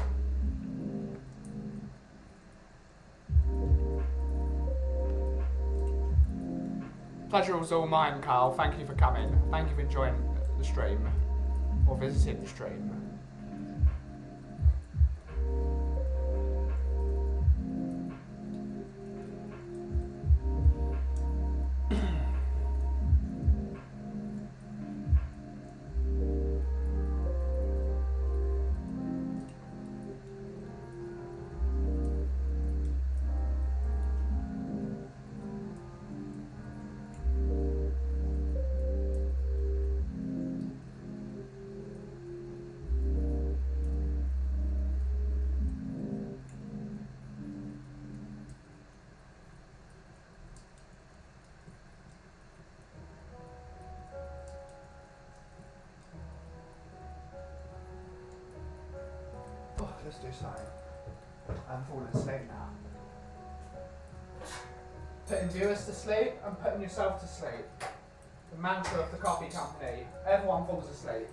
Pleasure was all mine, Carl. Thank you for coming. Thank you for enjoying the stream, or visiting the stream. Let's do something. I'm falling asleep now. Putting viewers to sleep and putting yourself to sleep. The mantra of the coffee company. Everyone falls asleep.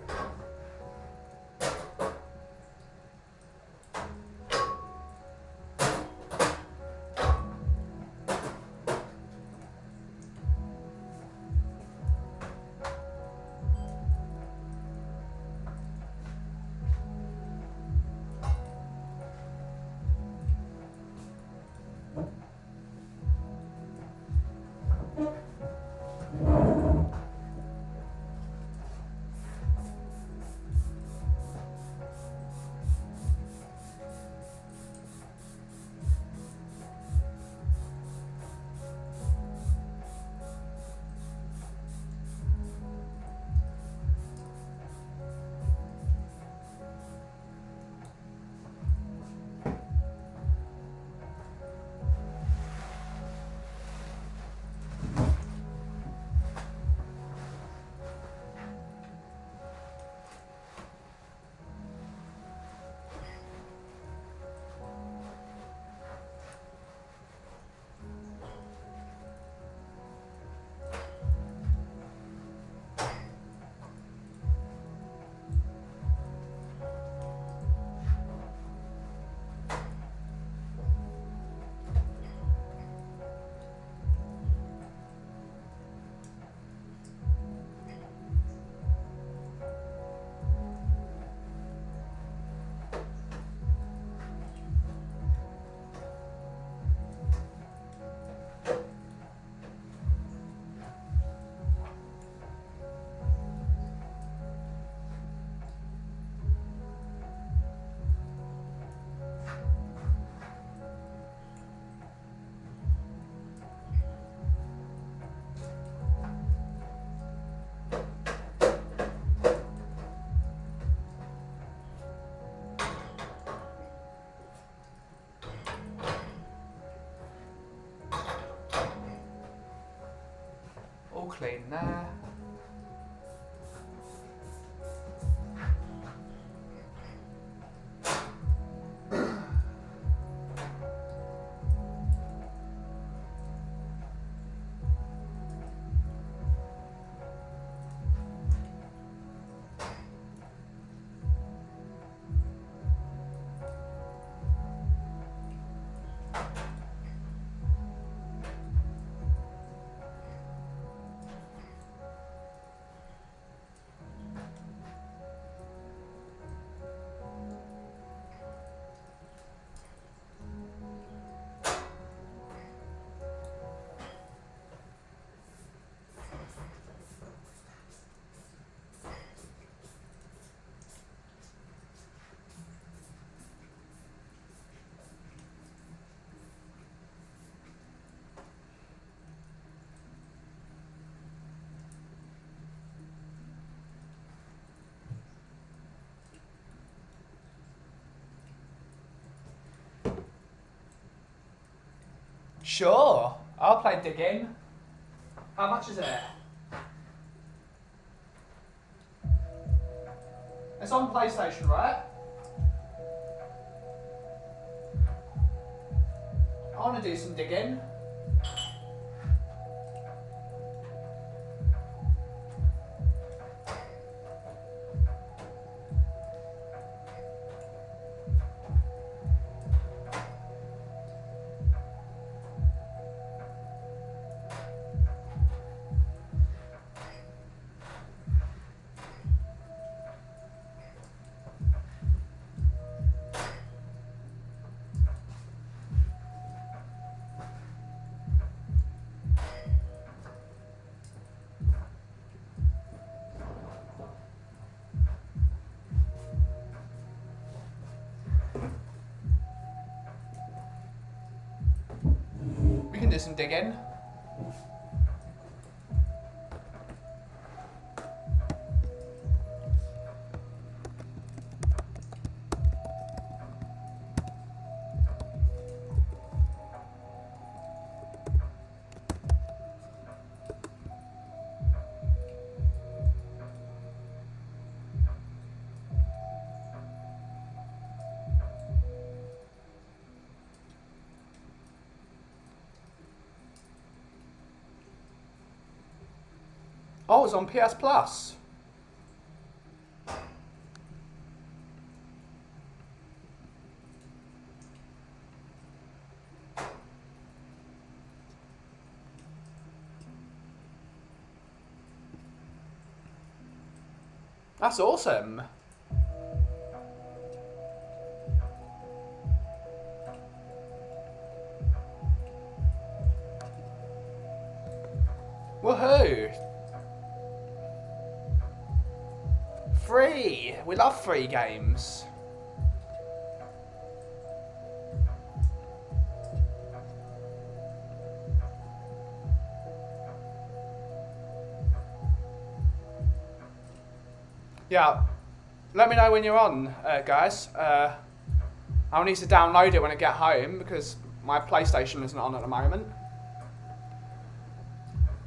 clean there. Sure, I'll play digging. How much is it? It's on PlayStation, right? I want to do some digging. We can do some digging. Oh, it's on PS Plus. That's awesome. Woohoo! Free! We love free games. Yeah, let me know when you're on, guys. I'll need to download it when I get home because my PlayStation isn't on at the moment.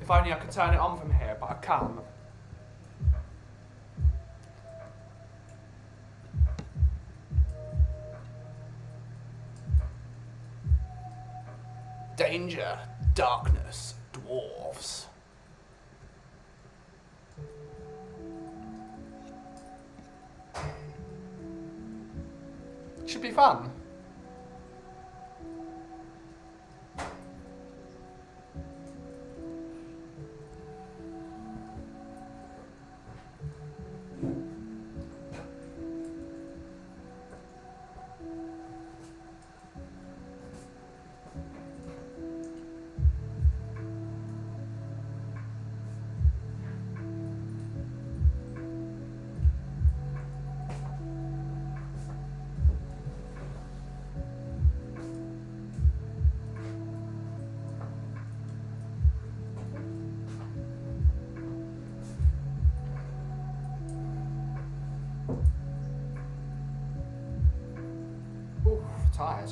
If only I could turn it on from here, but I can't. Danger, darkness, dwarves. Should be fun. Tired.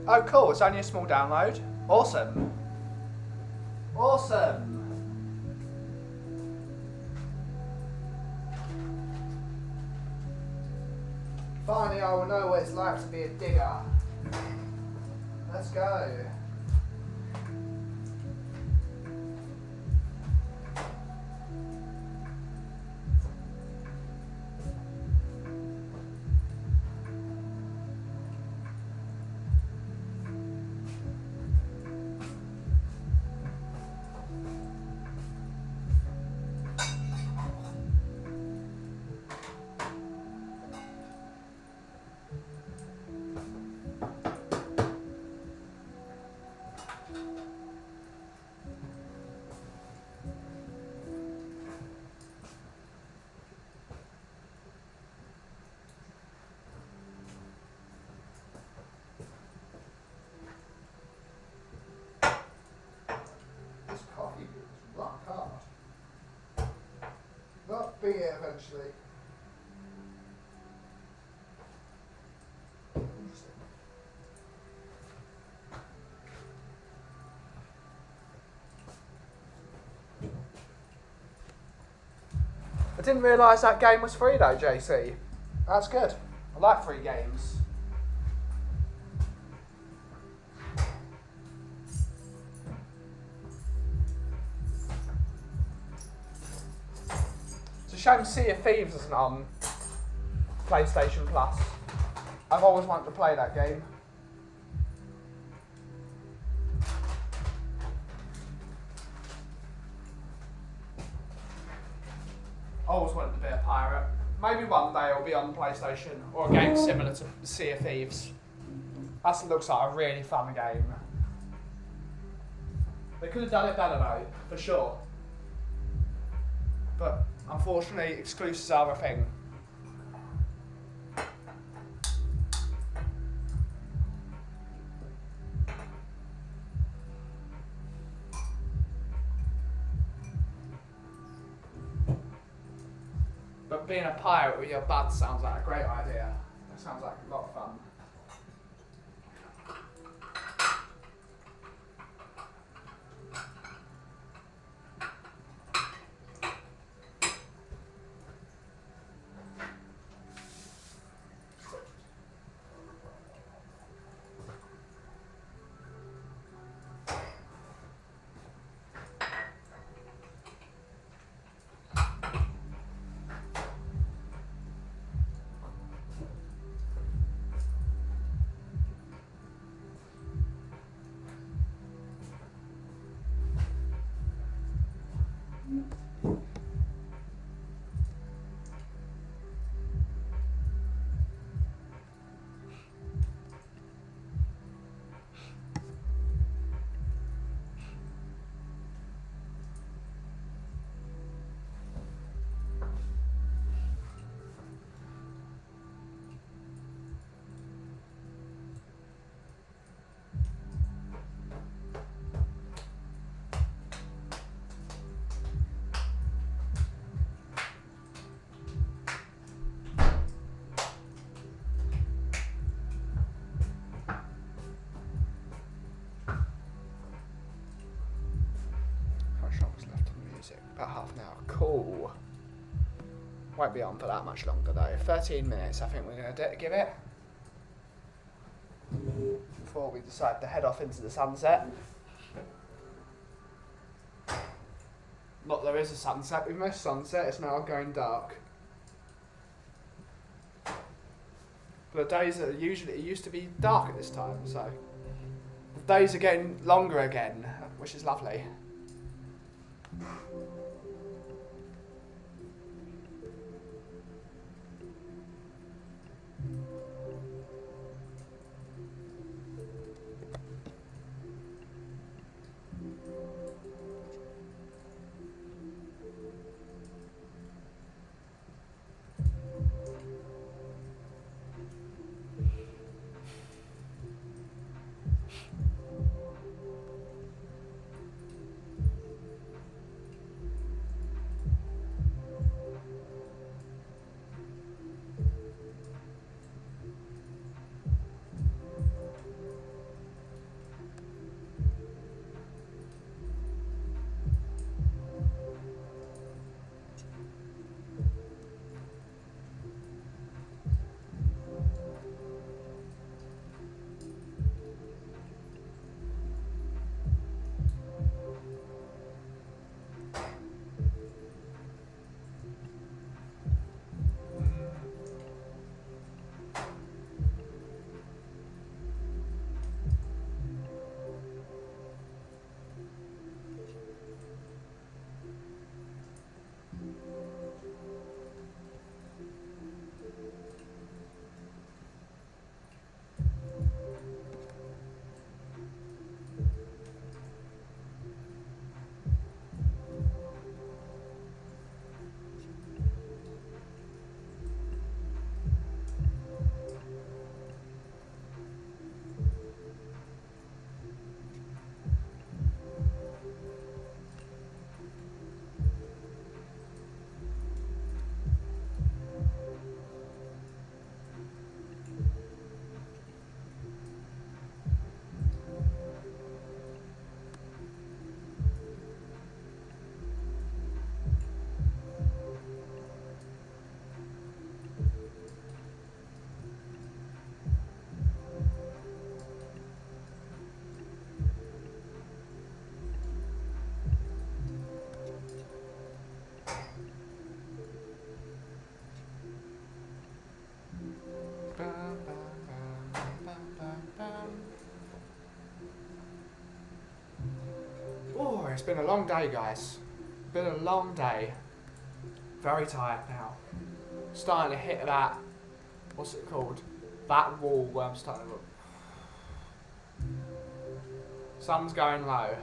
Oh, cool. It's only a small download. Awesome. Awesome. Finally, I will know what it's like to be a digger. Let's go. This coffee is rock hard. Not beer eventually. Interesting. I didn't realise that game was free though, JC. That's good. I like free games. It's a shame Sea of Thieves isn't on PlayStation Plus. I've always wanted to play that game. Always wanted to be a pirate. Maybe one day it'll be on PlayStation or a game similar to Sea of Thieves. That looks like a really fun game. They could have done it better though, for sure. But unfortunately, exclusives are a thing. But being a pirate with your buds sounds like a great idea. That sounds like a lot of fun. About half an hour. Cool. Won't be on for that much longer though. 13 minutes I think we're going to give it. Before we decide to head off into the sunset. Look, there is a sunset. We've missed sunset. It's now going dark. But the days are usually, it used to be dark at this time, so the days are getting longer again, which is lovely. been a long day, guys. Been a long day. Very tired now. Starting to hit that, what's it called? That wall where I'm starting to look. Sun's going low.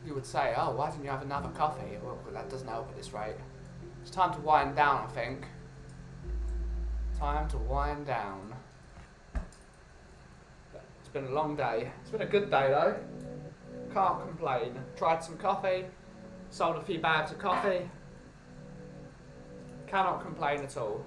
You would say, oh, why didn't you have another coffee? Well, that doesn't help at this rate. It's time to wind down, I think. Time to wind down. It's been a long day. It's been a good day though. Can't complain. Tried some coffee. Sold a few bags of coffee. Cannot complain at all.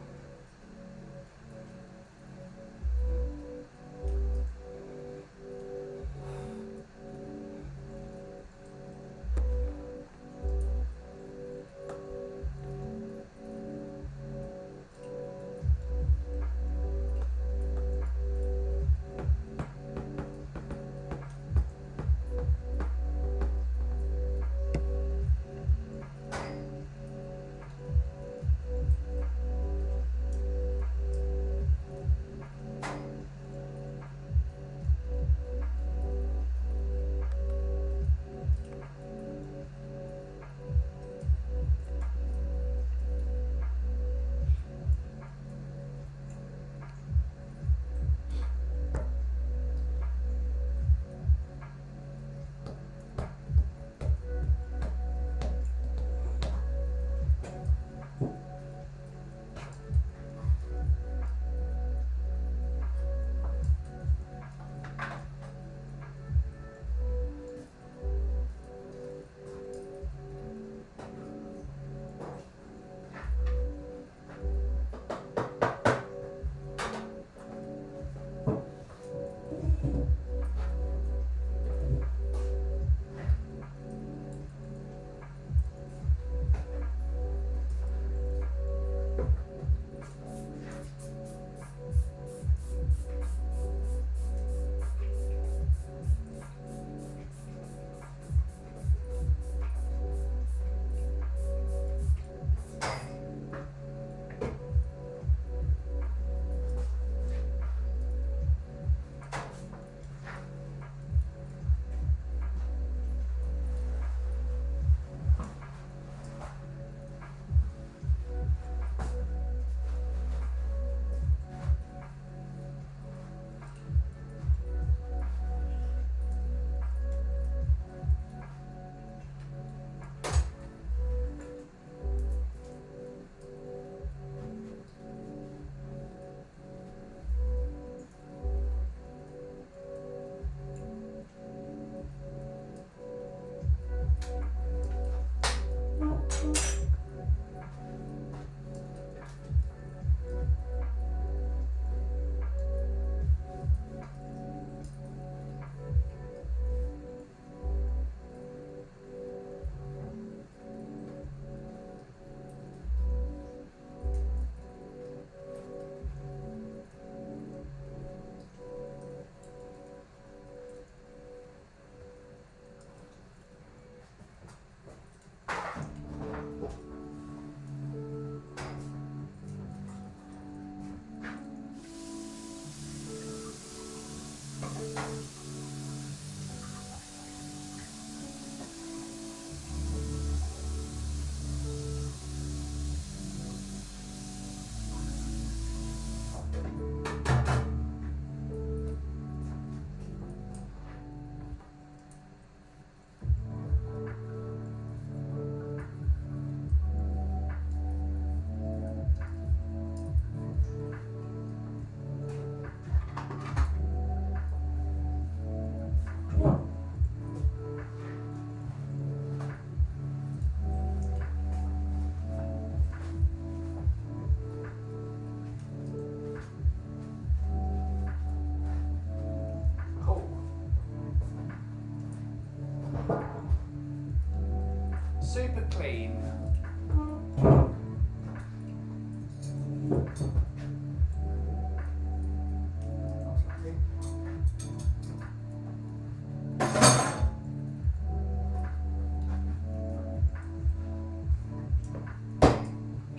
Super clean.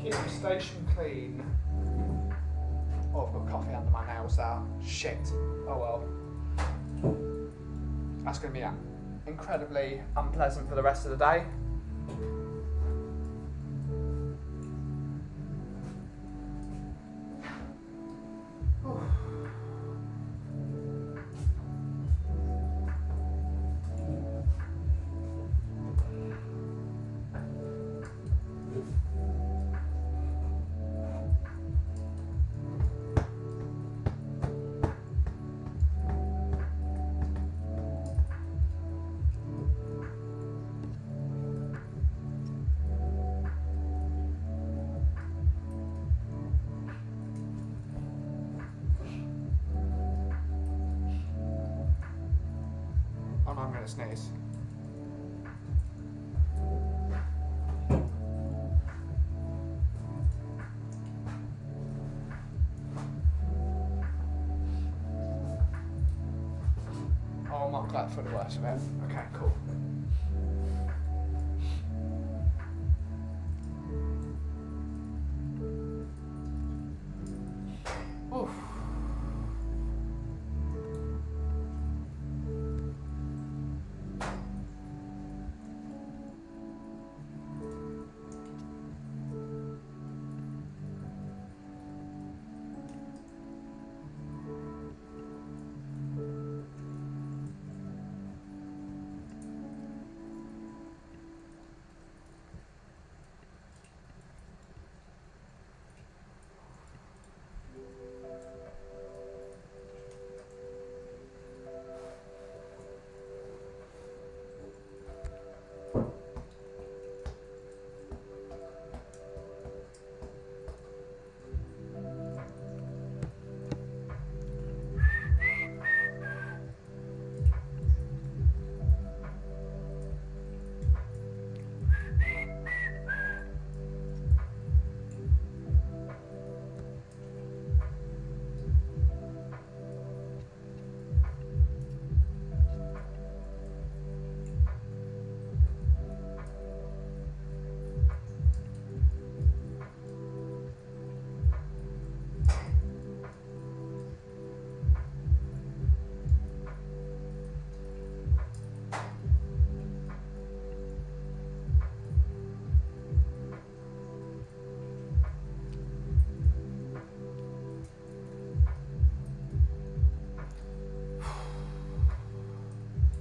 Keep the station clean. Oh, I've got coffee under my nails there. Shit. Oh well. That's gonna be it. incredibly unpleasant for the rest of the day. Oh no, I'm gonna sneeze. Oh, I'm not glad for the worst of it. Okay, cool. Oof.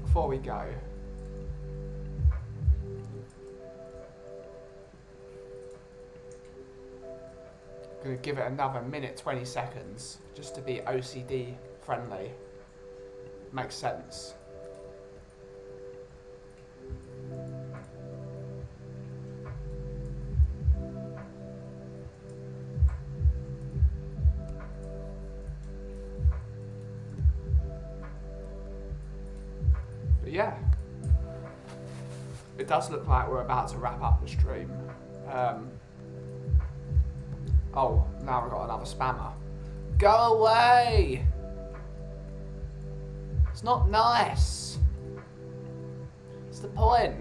Before we go, I'm going to give it another minute 20 seconds just to be OCD friendly. Makes sense. But yeah, it does look like we're about to wrap up the stream. Oh, now we've got another spammer. Go away! It's not nice. It's the point.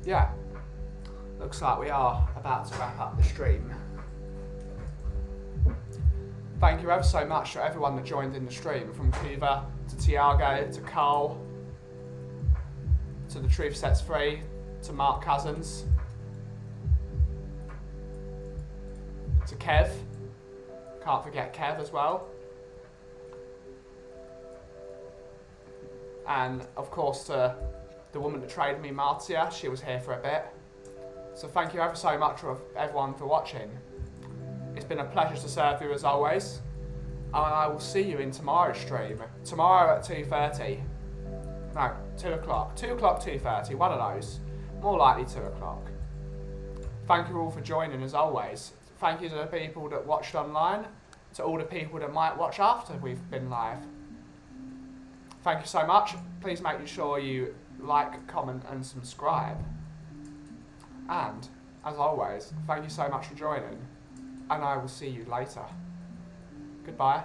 Yeah, looks like we are about to wrap up the stream. Thank you ever so much to everyone that joined in the stream, from Kuva to Tiago to Carl to The Truth Sets Free to Mark Cousins to Kev. Can't forget Kev as well. And of course to the woman that traded me, Martia. She was here for a bit. So thank you ever so much for everyone for watching. It's been a pleasure to serve you as always. And I will see you in tomorrow's stream. Tomorrow at 2:30. No, 2 o'clock. 2 o'clock, 2:30. One of those. More likely 2 o'clock. Thank you all for joining as always. Thank you to the people that watched online, to all the people that might watch after we've been live. Thank you so much. Please make sure you like, comment and subscribe. And, as always, thank you so much for joining. And I will see you later. Goodbye.